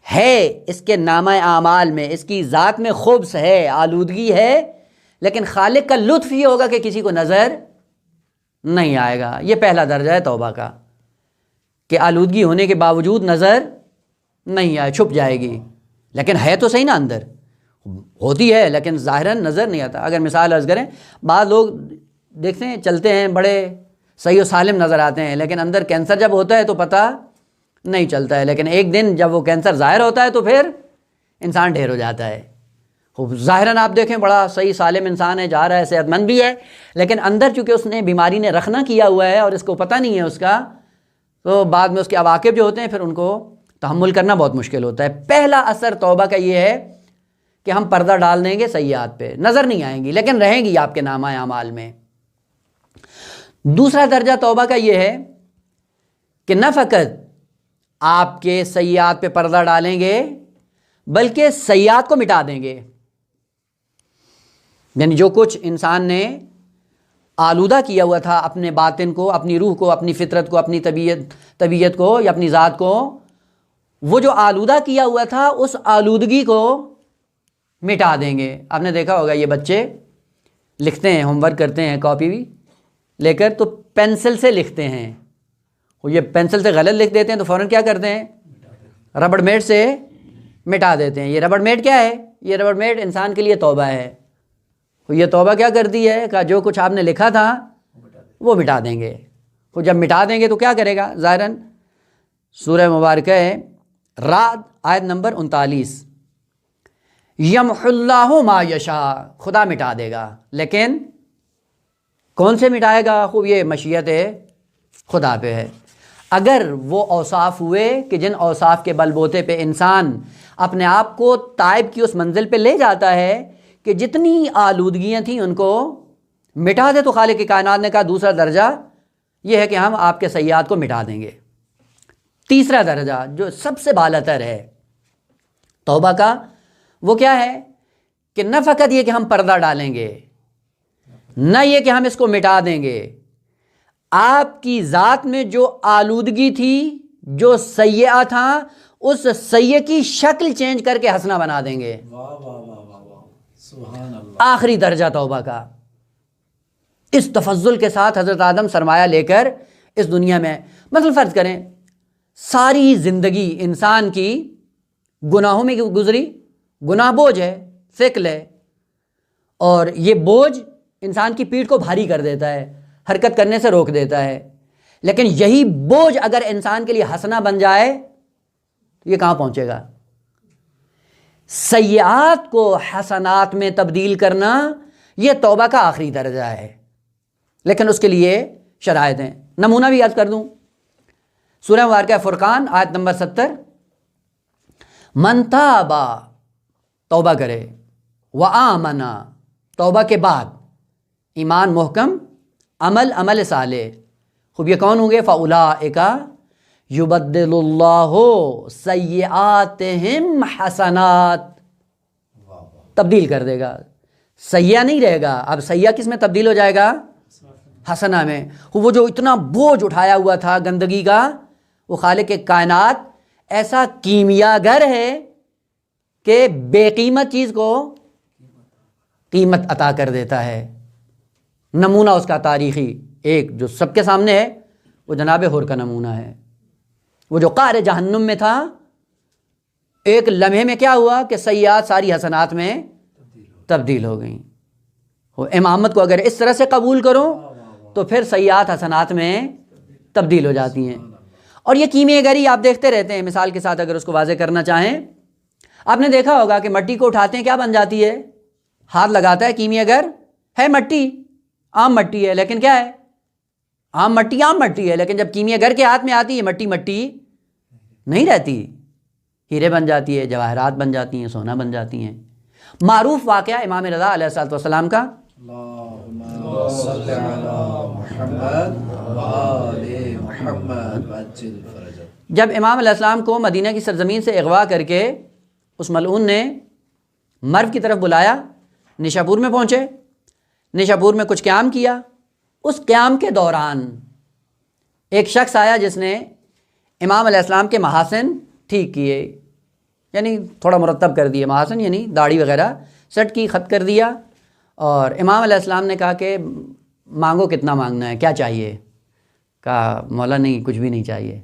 ہے، اس کے نامہ اعمال میں، اس کی ذات میں خبث ہے، آلودگی ہے، لیکن خالق کا لطف یہ ہوگا کہ کسی کو نظر نہیں آئے گا۔ یہ پہلا درجہ ہے توبہ کا، کہ آلودگی ہونے کے باوجود نظر نہیں آئے، چھپ جائے گی، لیکن ہے تو صحیح نا، اندر ہوتی ہے لیکن ظاہراً نظر نہیں آتا۔ اگر مثال عرض کریں، بعض لوگ دیکھتے ہیں چلتے ہیں بڑے صحیح و سالم نظر آتے ہیں، لیکن اندر کینسر جب ہوتا ہے تو پتہ نہیں چلتا ہے، لیکن ایک دن جب وہ کینسر ظاہر ہوتا ہے تو پھر انسان ڈھیر ہو جاتا ہے۔ ظاہراً آپ دیکھیں بڑا صحیح سالم انسان ہے، جا رہا ہے، صحت مند بھی ہے، لیکن اندر چونکہ اس نے بیماری نے رخنہ کیا ہوا ہے اور اس کو پتہ نہیں ہے اس کا، تو بعد میں اس کے عواقب جو ہوتے ہیں پھر ان کو تحمل کرنا بہت مشکل ہوتا ہے۔ پہلا اثر توبہ کا یہ ہے کہ ہم پردہ ڈال دیں گے سیئات پہ، نظر نہیں آئیں گی لیکن رہیں گی آپ کے نامہ اعمال میں۔ دوسرا درجہ توبہ کا یہ ہے کہ نہ فقط آپ کے سیئات پہ پردہ ڈالیں گے بلکہ سیئات کو مٹا دیں گے، یعنی جو کچھ انسان نے آلودہ کیا ہوا تھا اپنے باطن کو، اپنی روح کو، اپنی فطرت کو، اپنی طبیعت کو یا اپنی ذات کو، وہ جو آلودہ کیا ہوا تھا اس آلودگی کو مٹا دیں گے۔ آپ نے دیکھا ہوگا یہ بچے لکھتے ہیں، ہوم ورک کرتے ہیں کاپی بھی لے کر تو پینسل سے لکھتے ہیں، وہ یہ پینسل سے غلط لکھ دیتے ہیں تو فوراً کیا کرتے ہیں، ربڑ میٹ سے مٹا دیتے ہیں۔ یہ ربڑ میٹ کیا ہے؟ یہ ربڑ میٹ انسان کے لیے توبہ ہے۔ یہ توبہ کیا کرتی ہے کہ جو کچھ آپ نے لکھا تھا وہ مٹا دیں گے۔ وہ جب مٹا دیں گے تو کیا کرے گا؟ ظاہراً سورہ مبارکہ ہے رعد آیت نمبر 39، یمحو اللہ ما یشاء، خدا مٹا دے گا، لیکن کون سے مٹائے گا؟ خوب یہ مشیت خدا پہ ہے۔ اگر وہ اوصاف ہوئے کہ جن اوصاف کے بل بوتے پہ انسان اپنے آپ کو تائب کی اس منزل پہ لے جاتا ہے کہ جتنی آلودگیاں تھیں ان کو مٹا دے، تو خالق کائنات نے کہا دوسرا درجہ یہ ہے کہ ہم آپ کے سیئات کو مٹا دیں گے۔ تیسرا درجہ جو سب سے بالاتر ہے توبہ کا، وہ کیا ہے کہ نہ فقط یہ کہ ہم پردہ ڈالیں گے، نہ یہ کہ ہم اس کو مٹا دیں گے، آپ کی ذات میں جو آلودگی تھی، جو سیئہ تھا، اس سیئہ کی شکل چینج کر کے حسنہ بنا دیں گے۔ سبحان اللہ۔ آخری درجہ توبہ کا، اس تفضل کے ساتھ حضرت آدم سرمایہ لے کر اس دنیا میں، مثلا فرض کریں ساری زندگی انسان کی گناہوں میں گزری، گناہ بوجھ ہے، ثقل ہے، اور یہ بوجھ انسان کی پیٹھ کو بھاری کر دیتا ہے، حرکت کرنے سے روک دیتا ہے، لیکن یہی بوجھ اگر انسان کے لیے حسنہ بن جائے تو یہ کہاں پہنچے گا؟ سیئات کو حسنات میں تبدیل کرنا یہ توبہ کا آخری درجہ ہے، لیکن اس کے لیے شرائط ہیں۔ نمونہ بھی یاد کر دوں، سورہ مبارکہ فرقان آیت نمبر 70، من تابا، توبہ کرے، وآمنا، توبہ کے بعد ایمان محکم، عمل صالح، خوب یہ کون ہوں گے؟ فاولئک یبدل اللہ سیئاتہم حسنات، تبدیل کر دے گا، سیئہ نہیں رہے گا، اب سیئہ کس میں تبدیل ہو جائے گا؟ حسنہ میں۔ وہ جو اتنا بوجھ اٹھایا ہوا تھا گندگی کا، وہ خالق کائنات ایسا کیمیا گر ہے کہ بے قیمت چیز کو قیمت عطا کر دیتا ہے۔ نمونہ اس کا تاریخی ایک جو سب کے سامنے ہے وہ جناب حور کا نمونہ ہے۔ وہ جو قعر جہنم میں تھا، ایک لمحے میں کیا ہوا کہ سیئات ساری حسنات میں تبدیل ہو گئیں۔ وہ امامت کو اگر اس طرح سے قبول کرو تو پھر سیئات حسنات میں تبدیل ہو جاتی ہیں۔ اور یہ کیمیائی گری آپ دیکھتے رہتے ہیں، مثال کے ساتھ اگر اس کو واضح کرنا چاہیں، آپ نے دیکھا ہوگا کہ مٹی کو اٹھاتے ہیں کیا بن جاتی ہے؟ ہاتھ لگاتا ہے کیمیائی گر، ہے مٹی، عام مٹی ہے، لیکن کیا ہے؟ عام مٹی ہے، لیکن جب کیمیائی گر کے ہاتھ میں آتی ہے مٹی نہیں رہتی، ہیرے بن جاتی ہے، جواہرات بن جاتی ہیں، سونا بن جاتی ہیں۔ معروف واقعہ امام رضا علیہ الصلوۃ والسلام کا، اللهم صل علی محمد وآل محمد وعجل فرجہ۔ جب امام علیہ السلام کو مدینہ کی سرزمین سے اغوا کر کے اس ملعون نے مرو کی طرف بلایا، نشاپور میں پہنچے، نشاپور میں کچھ قیام کیا۔ اس قیام کے دوران ایک شخص آیا جس نے امام علیہ السلام کے محاسن ٹھیک کیے، یعنی تھوڑا مرتب کر دیے، محاسن یعنی داڑھی وغیرہ سیٹ کی، خط کر دیا۔ اور امام علیہ السلام نے کہا کہ مانگو، کتنا مانگنا ہے، کیا چاہیے؟ کہا مولا نہیں، کچھ بھی نہیں چاہیے۔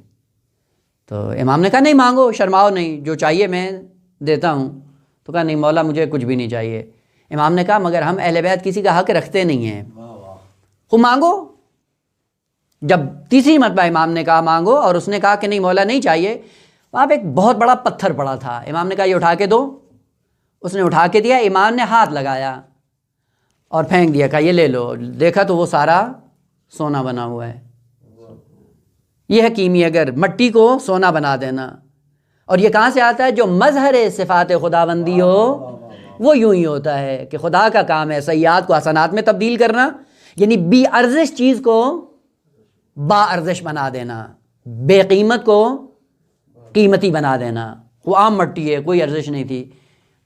تو امام نے کہا نہیں مانگو، شرماؤ نہیں، جو چاہیے میں دیتا ہوں۔ تو کہا نہیں مولا مجھے کچھ بھی نہیں چاہیے۔ امام نے کہا مگر ہم اہل بیت کسی کا حق رکھتے نہیں ہیں، خود مانگو۔ جب تیسری مرتبہ امام نے کہا مانگو اور اس نے کہا کہ نہیں مولا نہیں چاہیے، وہاں پہ ایک بہت بڑا پتھر پڑا تھا۔ امام نے کہا یہ اٹھا کے دو۔ اس نے اٹھا کے دیا، امام نے ہاتھ لگایا اور پھینک دیا، کہا یہ لے لو۔ دیکھا تو وہ سارا سونا بنا ہوا ہے۔ یہ ہے کیمیاگر، مٹی کو سونا بنا دینا۔ اور یہ کہاں سے آتا ہے؟ جو مظہر صفات خداوندی ہو وہ یوں ہی ہوتا ہے کہ خدا کا کام ہے سیئات کو حسنات میں تبدیل کرنا، یعنی بی ارزش چیز کو با ارزش بنا دینا، بے قیمت کو قیمتی بنا دینا۔ وہ عام مٹی ہے، کوئی ارزش نہیں تھی،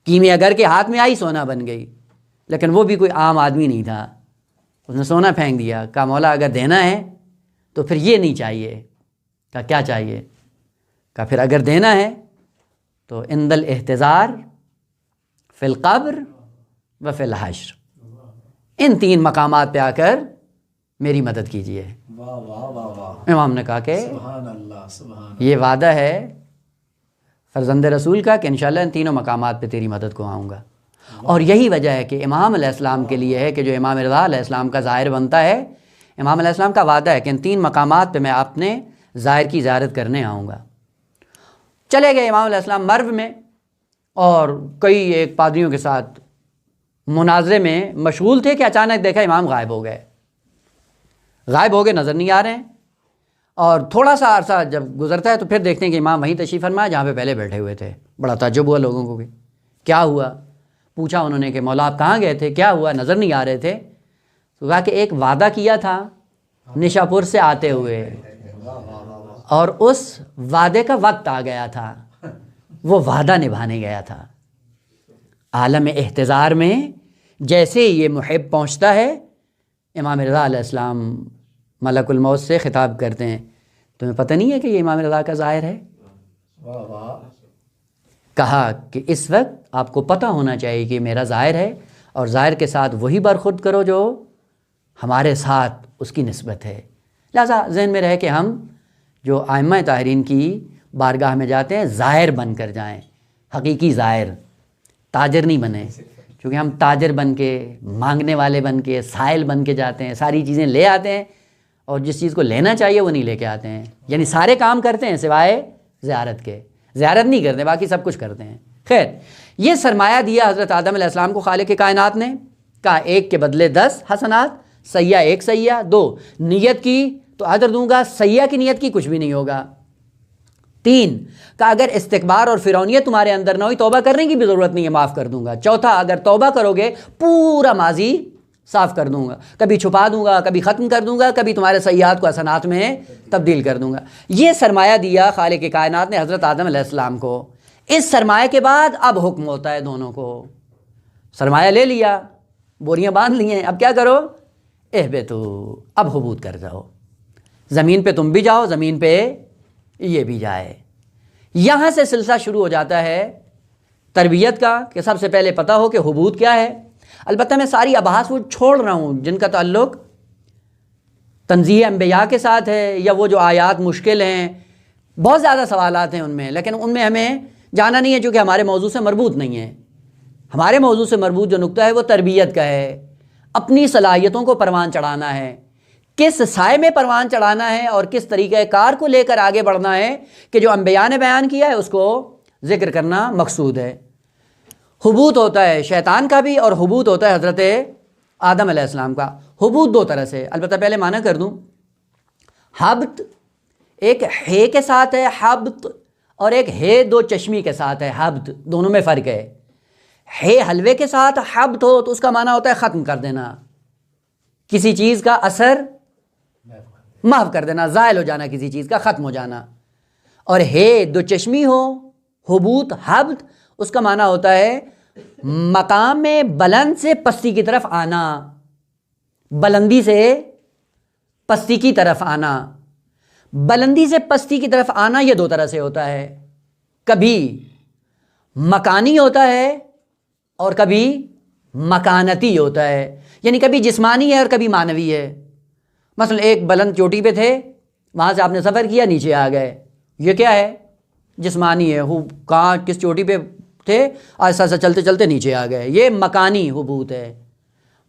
کیمیاگر کے ہاتھ میں آئی سونا بن گئی، لیکن وہ بھی کوئی عام آدمی نہیں تھا۔ اس نے سونا پھینک دیا، کہا مولا اگر دینا ہے تو پھر یہ نہیں چاہیے۔ کہا کیا چاہیے؟ کہا پھر اگر دینا ہے تو عند الاحتضار فی القبر و فی الحشر، ان تین مقامات پہ آ کر میری مدد کیجیے۔ واہ واہ واہ واہ، امام نے کہا کہ سبحان اللہ سبحان یہ وعدہ ہے فرزند رسول کا کہ انشاءاللہ ان تینوں مقامات پہ تیری مدد کو آؤں گا۔ اور یہی وجہ ہے کہ امام علیہ السلام کے لیے ہے کہ جو امام رضا علیہ السلام کا ظاہر بنتا ہے، امام علیہ السلام کا وعدہ ہے کہ ان تین مقامات پہ میں اپنے ظاہر کی زیارت کرنے آؤں گا۔ چلے گئے امام علیہ السلام مرو میں، اور کئی ایک پادریوں کے ساتھ مناظرے میں مشغول تھے کہ اچانک دیکھا امام غائب ہو گئے، غائب ہو گئے، نظر نہیں آ رہے ہیں۔ اور تھوڑا سا عرصہ جب گزرتا ہے تو پھر دیکھتے ہیں کہ امام وہیں تشریف فرمایا جہاں پہ پہلے بیٹھے ہوئے تھے۔ بڑا تعجب ہوا لوگوں کو کہ کیا ہوا؟ پوچھا انہوں نے کہ مولا آپ کہاں گئے تھے، کیا ہوا، نظر نہیں آ رہے تھے؟ تو کہا کہ ایک وعدہ کیا تھا نشاپور سے آتے ہوئے، اور اس وعدے کا وقت آ گیا تھا، وہ وعدہ نبھانے گیا تھا۔ عالم احتضار میں جیسے یہ محب پہنچتا ہے، امام رضا علیہ السلام ملک الموت سے خطاب کرتے ہیں، تمہیں پتہ نہیں ہے کہ یہ امام رضا کا ظاہر ہے؟ واہ واہ، کہا کہ اس وقت آپ کو پتہ ہونا چاہیے کہ میرا ظاہر ہے، اور ظاہر کے ساتھ وہی برخورد کرو جو ہمارے ساتھ اس کی نسبت ہے۔ لہذا ذہن میں رہے کہ ہم جو ائمہ طاہرین کی بارگاہ میں جاتے ہیں ظاہر بن کر جائیں، حقیقی ظاہر، تاجر نہیں بنے، کیونکہ ہم تاجر بن کے، مانگنے والے بن کے، سائل بن کے جاتے ہیں، ساری چیزیں لے آتے ہیں اور جس چیز کو لینا چاہیے وہ نہیں لے کے آتے ہیں، یعنی سارے کام کرتے ہیں سوائے زیارت کے، زیارت نہیں کرتے، باقی سب کچھ کرتے ہیں۔ خیر، یہ سرمایہ دیا حضرت آدم علیہ السلام کو خالق کائنات نے، کہا ایک کے بدلے 10 حسنات، سیاح ایک سیاح، 2 نیت کی تو اجر دوں گا، سیاح کی نیت کی کچھ بھی نہیں ہوگا۔ 3 کہا اگر استکبار اور فرعونیت تمہارے اندر نہ ہوئی، توبہ کرنے کی بھی ضرورت نہیں ہے، معاف کر دوں گا۔ 4 اگر توبہ کرو گے پورا ماضی صاف کر دوں گا، کبھی چھپا دوں گا، کبھی ختم کر دوں گا، کبھی تمہارے سیئات کو حسنات میں تبدیل کر دوں گا۔ یہ سرمایہ دیا خالق کائنات نے حضرت آدم علیہ السلام کو۔ اس سرمایہ کے بعد اب حکم ہوتا ہے دونوں کو، سرمایہ لے لیا، بوریاں باندھ لی ہیں، اب کیا کرو؟ اہبتو، اب حبوط کر جاؤ، زمین پہ تم بھی جاؤ، زمین پہ یہ بھی جائے۔ یہاں سے سلسلہ شروع ہو جاتا ہے تربیت کا، کہ سب سے پہلے پتہ ہو کہ حبوط کیا ہے۔ البتہ میں ساری ابحاث وہ چھوڑ رہا ہوں جن کا تعلق تنزیہ انبیاء کے ساتھ ہے، یا وہ جو آیات مشکل ہیں، بہت زیادہ سوالات ہیں ان میں، لیکن ان میں ہمیں جانا نہیں ہے چونکہ ہمارے موضوع سے مربوط نہیں ہے۔ ہمارے موضوع سے مربوط جو نقطہ ہے وہ تربیت کا ہے، اپنی صلاحیتوں کو پروان چڑھانا ہے، کس سائے میں پروان چڑھانا ہے اور کس طریقہ کار کو لے کر آگے بڑھنا ہے کہ جو انبیاء نے بیان کیا ہے اس کو ذکر کرنا مقصود ہے۔ حبوط ہوتا ہے شیطان کا بھی، اور حبوط ہوتا ہے حضرت آدم علیہ السلام کا۔ حبوط 2 طرح سے، البتہ پہلے معنی کر دوں۔ حبط ایک ہے کے ساتھ ہے حبط، اور ایک ہے 2 چشمی کے ساتھ ہے حبط، دونوں میں فرق ہے۔ ہے حلوے کے ساتھ حبت ہو تو اس کا معنی ہوتا ہے ختم کر دینا، کسی چیز کا اثر محو کر دینا، زائل ہو جانا، کسی چیز کا ختم ہو جانا۔ اور ہے دو چشمی ہو، حبوط حبت، اس کا معنی ہوتا ہے مقام بلند سے پستی کی طرف آنا، بلندی سے پستی کی طرف آنا۔ بلندی سے پستی کی طرف آنا یہ دو طرح سے ہوتا ہے، کبھی مکانی ہوتا ہے اور کبھی مکانتی ہوتا ہے، یعنی کبھی جسمانی ہے اور کبھی معنوی ہے۔ مثلا ایک بلند چوٹی پہ تھے، وہاں سے آپ نے سفر کیا، نیچے آ گئے، یہ کیا ہے؟ جسمانی ہے۔ کہاں کس چوٹی پہ تھے، آہستہ آہستہ چلتے چلتے نیچے آ گئے، یہ مکانی حبوط ہے۔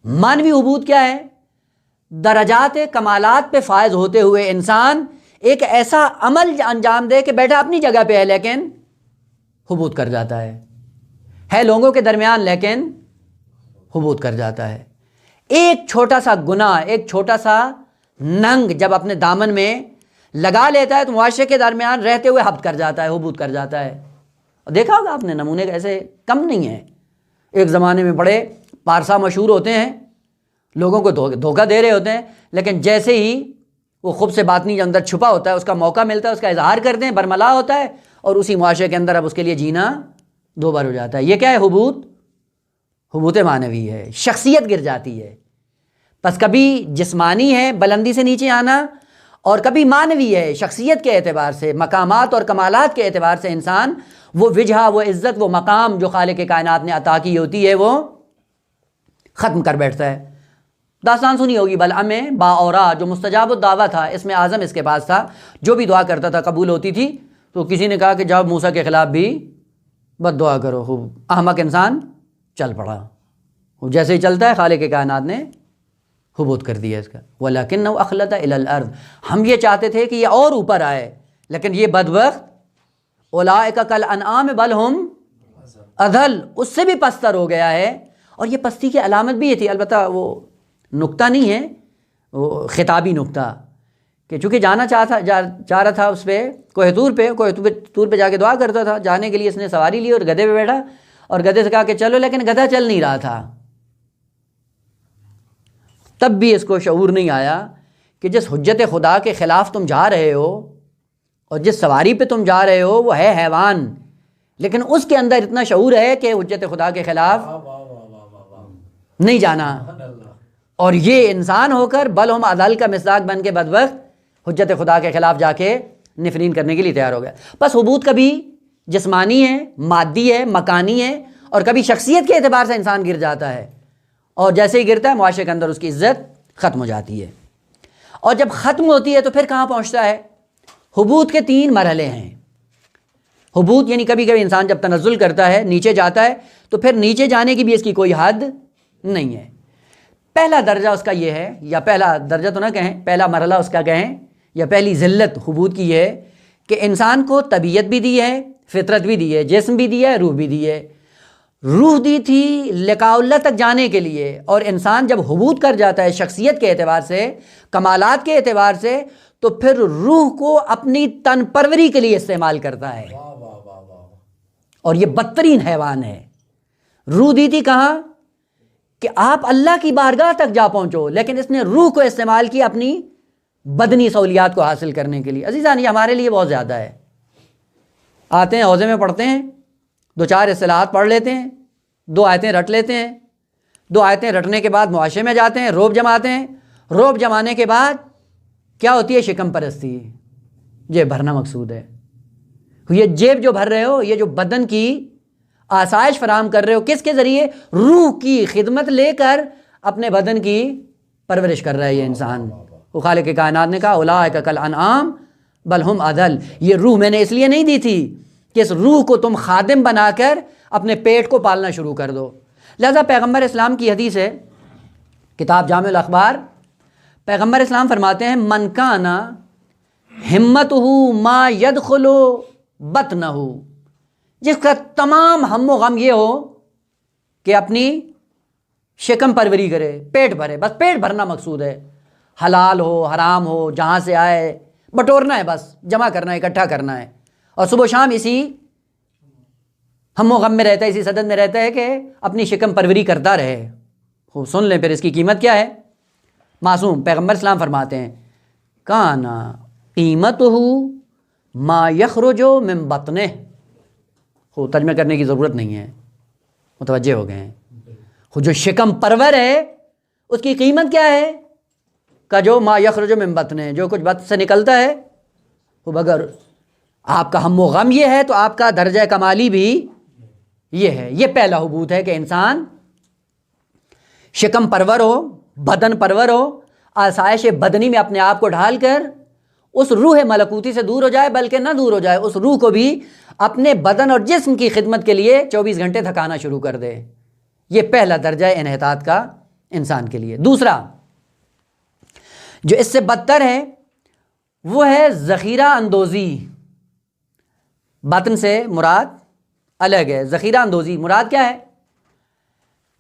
معنوی حبوط کیا ہے؟ درجات کمالات پہ فائز ہوتے ہوئے انسان ایک ایسا عمل انجام دے کہ بیٹھا اپنی جگہ پہ ہے لیکن حبوط کر جاتا ہے لوگوں کے درمیان لیکن حبوط کر جاتا ہے۔ ایک چھوٹا سا گناہ، ایک چھوٹا سا ننگ جب اپنے دامن میں لگا لیتا ہے تو معاشرے کے درمیان رہتے ہوئے حبط کر جاتا ہے، حبوط کر جاتا ہے۔ دیکھا ہوگا آپ نے، نمونے ایسے کم نہیں ہیں۔ ایک زمانے میں بڑے پارسا مشہور ہوتے ہیں، لوگوں کو دھوکہ دے رہے ہوتے ہیں، لیکن جیسے ہی وہ خوب سے باطنی جو اندر چھپا ہوتا ہے اس کا موقع ملتا ہے، اس کا اظہار کرتے ہیں، برملا ہوتا ہے، اور اسی معاشرے کے اندر اب اس کے لیے جینا دو بار ہو جاتا ہے۔ یہ کیا ہے؟ حبوط معنوی ہے، شخصیت گر جاتی ہے۔ بس کبھی جسمانی ہے بلندی سے نیچے آنا، اور کبھی معنوی ہے شخصیت کے اعتبار سے، مقامات اور کمالات کے اعتبار سے انسان وہ وجہ، وہ عزت، وہ مقام جو خالق کائنات نے عطا کی ہوتی ہے وہ ختم کر بیٹھتا ہے۔ داستان سنی ہوگی بلعم باورا، جو مستجاب الدعویٰ تھا، اسم اعظم اس کے پاس تھا، جو بھی دعا کرتا تھا قبول ہوتی تھی۔ تو کسی نے کہا کہ جب موسیٰ کے خلاف بھی بد دعا کرو، خوب احمق انسان چل پڑا، جیسے ہی چلتا ہے خالق کائنات نے حبوط کر دیا اس کا۔ وَلَكِنَّهُ أَخْلَدَ إِلَى الْأَرْضِ، ہم یہ چاہتے تھے کہ یہ اور اوپر آئے، لیکن یہ بدبخت أُولَٰئِكَ كَالْأَنْعَامِ بَلْ هُمْ أَضَلُّ، اس سے بھی پستر ہو گیا ہے۔ اور یہ پستی کی علامت بھی یہ تھی، البتہ وہ نقطہ نہیں ہے، وہ خطابی نقطہ، کہ چونکہ جانا چاہ رہا تھا اس پہ کوہ طور پہ جا کے دعا کرتا تھا، جانے کے لیے اس نے سواری لی اور گدھے پہ بیٹھا، اور گدھے سے کہا کہ چلو، لیکن گدھا چل نہیں رہا تھا۔ تب بھی اس کو شعور نہیں آیا کہ جس حجت خدا کے خلاف تم جا رہے ہو اور جس سواری پہ تم جا رہے ہو وہ ہے حیوان، لیکن اس کے اندر اتنا شعور ہے کہ حجت خدا کے خلاف نہیں جانا، اور یہ انسان ہو کر بل ہم اضل کا مصداق بن کے بدبخت حجت خدا کے خلاف جا کے نفرین کرنے کے لیے تیار ہو گیا۔ بس حبوط کبھی جسمانی ہے، مادی ہے، مکانی ہے، اور کبھی شخصیت کے اعتبار سے انسان گر جاتا ہے، اور جیسے ہی گرتا ہے معاشرے کے اندر اس کی عزت ختم ہو جاتی ہے۔ اور جب ختم ہوتی ہے تو پھر کہاں پہنچتا ہے؟ حبوط کے 3 مرحلے ہیں۔ حبوط یعنی کبھی کبھی انسان جب تنزل کرتا ہے، نیچے جاتا ہے، تو پھر نیچے جانے کی بھی اس کی کوئی حد نہیں ہے۔ پہلا درجہ اس کا یہ ہے، یا پہلا درجہ تو نہ کہیں، پہلا مرحلہ اس کا کہیں، یا پہلی ذلت حبوط کی یہ ہے کہ انسان کو طبیعت بھی دی ہے، فطرت بھی دی ہے، جسم بھی دیا ہے، روح بھی دی ہے۔ روح دی تھی لقاء اللہ تک جانے کے لیے، اور انسان جب حبوط کر جاتا ہے شخصیت کے اعتبار سے، کمالات کے اعتبار سے، تو پھر روح کو اپنی تن پروری کے لیے استعمال کرتا ہے، اور یہ بدترین حیوان ہے۔ روح دی تھی کہاں؟ کہ آپ اللہ کی بارگاہ تک جا پہنچو، لیکن اس نے روح کو استعمال کیا اپنی بدنی سہولیات کو حاصل کرنے کے لیے۔ عزیزان، یہ ہمارے لیے بہت زیادہ ہے۔ آتے ہیں حوضے میں پڑھتے ہیں، 2-4 اصطلاحات پڑھ لیتے ہیں، 2 آیتیں رٹ لیتے ہیں، 2 آیتیں رٹنے کے بعد معاشرے میں جاتے ہیں، روب جماتے ہیں، روب جمانے کے بعد کیا ہوتی ہے؟ شکم پرستی، جیب بھرنا مقصود ہے۔ یہ جیب جو بھر رہے ہو، یہ جو بدن کی آسائش فراہم کر رہے ہو، کس کے ذریعے؟ روح کی خدمت لے کر اپنے بدن کی پرورش کر رہا ہے یہ انسان۔ وہ خالق کائنات نے کہا اولئک کالانعام بل ہم اضل، یہ روح میں نے اس لیے نہیں دی تھی کہ اس روح کو تم خادم بنا کر اپنے پیٹ کو پالنا شروع کر دو۔ لہذا پیغمبر اسلام کی حدیث ہے، کتاب جامع الاخبار، پیغمبر اسلام فرماتے ہیں من کان ہمتہ ما یدخل بطنہ، جس کا تمام ہم و غم یہ ہو کہ اپنی شکم پروری کرے، پیٹ بھرے، بس پیٹ بھرنا مقصود ہے، حلال ہو حرام ہو جہاں سے آئے بٹورنا ہے، بس جمع کرنا ہے، اکٹھا کرنا ہے، اور صبح و شام اسی ہم و غم میں رہتا ہے، اسی صدد میں رہتا ہے کہ اپنی شکم پروری کرتا رہے. خوب سن لیں پھر اس کی قیمت کیا ہے. معصوم پیغمبر اسلام فرماتے ہیں کانا قیمتہ ما یخرج من بطنہ. خوب ترجمہ کرنے کی ضرورت نہیں ہے، متوجہ ہو گئے ہیں. جو شکم پرور ہے اس کی قیمت کیا ہے کا جو ما یخرج من بطنہ، جو کچھ بطن سے نکلتا ہے. وہ اگر آپ کا ہم و غم یہ ہے تو آپ کا درجہ کمالی بھی یہ ہے. یہ پہلا حبوط ہے کہ انسان شکم پرور ہو، بدن پرور ہو، آسائش بدنی میں اپنے آپ کو ڈھال کر اس روح ملکوتی سے دور ہو جائے، بلکہ نہ دور ہو جائے، اس روح کو بھی اپنے بدن اور جسم کی خدمت کے لیے 24 گھنٹے تھکانا شروع کر دے. یہ پہلا درجہ ہے انحطاط کا انسان کے لیے. دوسرا جو اس سے بدتر ہے وہ ہے ذخیرہ اندوزی. باطن سے مراد الگ ہے، ذخیرہ اندوزی مراد کیا ہے؟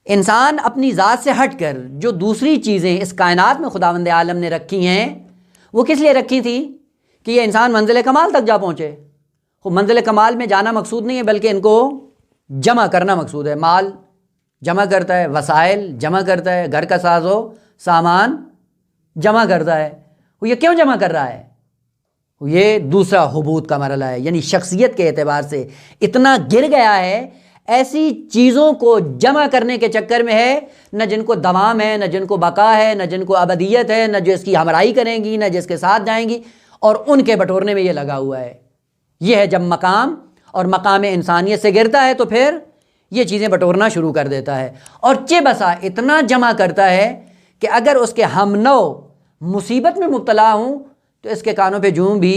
انسان اپنی ذات سے ہٹ کر جو دوسری چیزیں اس کائنات میں خداوند عالم نے رکھی ہیں وہ کس لیے رکھی تھی کہ یہ انسان منزل کمال تک جا پہنچے. وہ منزل کمال میں جانا مقصود نہیں ہے بلکہ ان کو جمع کرنا مقصود ہے. مال جمع کرتا ہے، وسائل جمع کرتا ہے، گھر کا ساز و سامان جمع کرتا ہے. وہ یہ کیوں جمع کر رہا ہے؟ یہ دوسرا حبوط کا مرحلہ ہے. یعنی شخصیت کے اعتبار سے اتنا گر گیا ہے، ایسی چیزوں کو جمع کرنے کے چکر میں ہے نہ جن کو دوام ہے، نہ جن کو بقا ہے، نہ جن کو ابدیت ہے، نہ جو اس کی ہمراہی کریں گی، نہ جس کے ساتھ جائیں گی، اور ان کے بٹورنے میں یہ لگا ہوا ہے. یہ ہے جب مقام اور مقام انسانیت سے گرتا ہے تو پھر یہ چیزیں بٹورنا شروع کر دیتا ہے. اور چہ بسا اتنا جمع کرتا ہے کہ اگر اس کے ہم نو مصیبت میں مبتلا ہوں تو اس کے کانوں پہ جوں بھی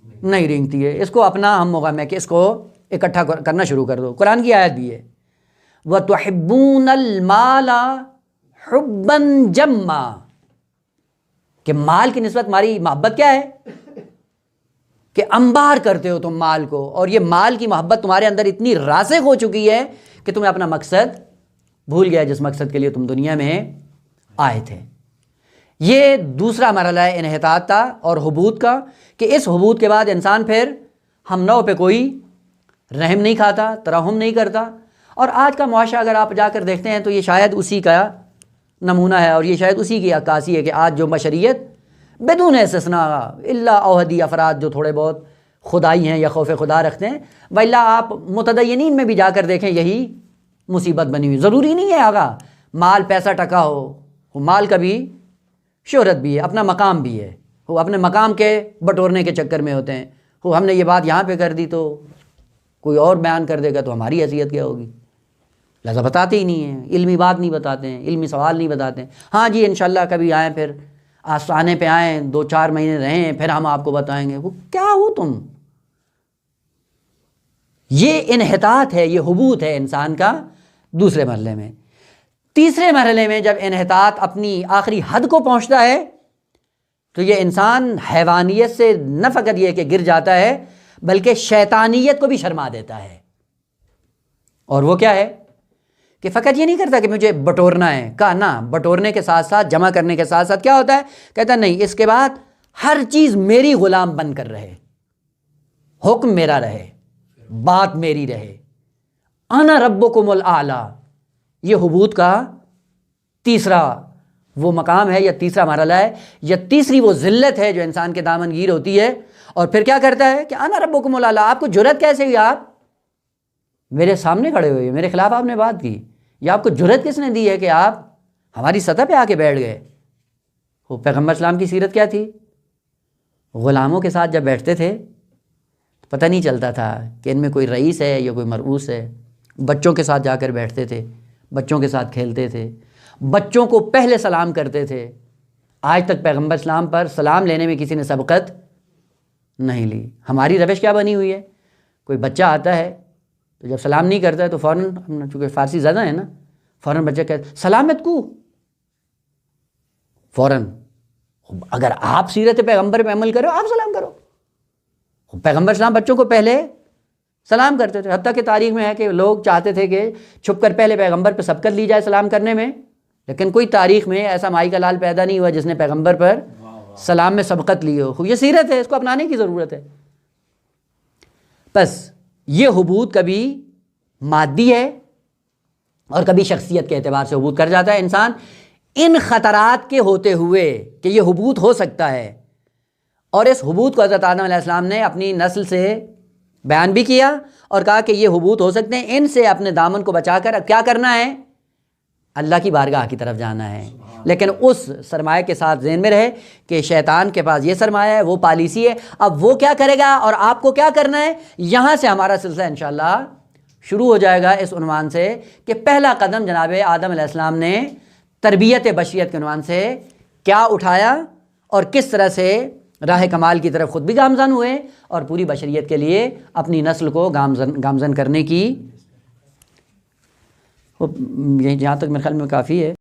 نہیں رینگتی ہے. اس کو اپنا ہم غم ہے کہ اس کو اکٹھا کرنا شروع کر دو. قرآن کی آیت بھی ہے وَتُحِبُّونَ الْمَالَ حُبًّا جَمًّا، کہ مال کی نسبت ہماری محبت کیا ہے کہ انبار کرتے ہو تم مال کو، اور یہ مال کی محبت تمہارے اندر اتنی راسخ ہو چکی ہے کہ تمہیں اپنا مقصد بھول گیا جس مقصد کے لیے تم دنیا میں آئے تھے. یہ دوسرا مرحلہ ہے انحطاط کا اور حبوط کا، کہ اس حبوط کے بعد انسان پھر ہم نو پہ کوئی رحم نہیں کھاتا، ترحم نہیں کرتا. اور آج کا معاشرہ اگر آپ جا کر دیکھتے ہیں تو یہ شاید اسی کا نمونہ ہے، اور یہ شاید اسی کی عکاسی ہے کہ آج جو بشریت بدون استثناء الا اوہدی افراد جو تھوڑے بہت خدائی ہیں یا خوف خدا رکھتے ہیں، وإلا آپ متدینین میں بھی جا کر دیکھیں یہی مصیبت بنی ہوئی. ضروری نہیں ہے آگا مال پیسہ ٹکا ہو، مال کا بھی شہرت بھی ہے، اپنا مقام بھی ہے. وہ اپنے مقام کے بٹورنے کے چکر میں ہوتے ہیں. وہ ہم نے یہ بات یہاں پہ کر دی تو کوئی اور بیان کر دے گا تو ہماری حیثیت کیا ہوگی. لہذا بتاتے ہی نہیں ہیں، علمی بات نہیں بتاتے ہیں، علمی سوال نہیں بتاتے ہیں. ہاں جی انشاءاللہ کبھی آئیں، پھر آستانے پہ آئیں، 2-4 مہینے رہیں، پھر ہم آپ کو بتائیں گے. وہ کیا ہو تم؟ یہ انحطاط ہے، یہ حبوط ہے انسان کا دوسرے مرحلے میں. تیسرے مرحلے میں جب انحطاط اپنی آخری حد کو پہنچتا ہے تو یہ انسان حیوانیت سے نہ فقط یہ کہ گر جاتا ہے بلکہ شیطانیت کو بھی شرما دیتا ہے. اور وہ کیا ہے کہ فقط یہ نہیں کرتا کہ مجھے بٹورنا ہے، کہا نہ، بٹورنے کے ساتھ ساتھ جمع کرنے کے ساتھ ساتھ کیا ہوتا ہے، کہتا نہیں اس کے بعد ہر چیز میری غلام بن کر رہے، حکم میرا رہے، بات میری رہے. انا ربکم الاعلی. یہ حبوط کا تیسرا وہ مقام ہے یا تیسرا مرحلہ ہے یا تیسری وہ ذلت ہے جو انسان کے دامن گیر ہوتی ہے. اور پھر کیا کرتا ہے کہ انا ربکم الاعلی. آپ کو جرأت کیسے ہوئی؟ آپ میرے سامنے کھڑے ہوئے، میرے خلاف آپ نے بات کی. یا آپ کو جرأت کس نے دی ہے کہ آپ ہماری سطح پہ آ کے بیٹھ گئے؟ وہ پیغمبر اسلام کی سیرت کیا تھی؟ غلاموں کے ساتھ جب بیٹھتے تھے تو پتہ نہیں چلتا تھا کہ ان میں کوئی رئیس ہے یا کوئی مرؤوس ہے. بچوں کے ساتھ جا کر بیٹھتے تھے، بچوں کے ساتھ کھیلتے تھے، بچوں کو پہلے سلام کرتے تھے. آج تک پیغمبر اسلام پر سلام لینے میں کسی نے سبقت نہیں لی. ہماری روش کیا بنی ہوئی ہے؟ کوئی بچہ آتا ہے تو جب سلام نہیں کرتا ہے تو فوراً، ہم چونکہ فارسی زیادہ ہے نا، فوراً بچہ کہتا سلامت کو، فوراً. اگر آپ سیرت پیغمبر پہ عمل کرو آپ سلام کرو. پیغمبر اسلام بچوں کو پہلے سلام کرتے تھے. حتیٰ کہ تاریخ میں ہے کہ لوگ چاہتے تھے کہ چھپ کر پہلے پیغمبر پہ سبقت لی جائے سلام کرنے میں، لیکن کوئی تاریخ میں ایسا مائی کا لال پیدا نہیں ہوا جس نے پیغمبر پر سلام میں سبقت لی ہو. یہ سیرت ہے، اس کو اپنانے کی ضرورت ہے. بس یہ حبوط کبھی مادی ہے اور کبھی شخصیت کے اعتبار سے حبوط کر جاتا ہے انسان۔ ان خطرات کے ہوتے ہوئے کہ یہ حبوط ہو سکتا ہے، اور اس حبوط کو حضرت آدم علیہ السلام نے اپنی نسل سے بیان بھی کیا اور کہا کہ یہ حبوط ہو سکتے ہیں، ان سے اپنے دامن کو بچا کر اب کیا کرنا ہے؟ اللہ کی بارگاہ کی طرف جانا ہے۔ لیکن اس سرمایہ کے ساتھ ذہن میں رہے کہ شیطان کے پاس یہ سرمایہ ہے، وہ پالیسی ہے، اب وہ کیا کرے گا اور آپ کو کیا کرنا ہے۔ یہاں سے ہمارا سلسلہ انشاءاللہ شروع ہو جائے گا اس عنوان سے کہ پہلا قدم جناب آدم علیہ السلام نے تربیت بشریت کے عنوان سے کیا اٹھایا اور کس طرح سے راہ کمال کی طرف خود بھی گامزن ہوئے اور پوری بشریت کے لیے اپنی نسل کو گامزن کرنے کی، جہاں تک میرے خیال میں کافی ہے۔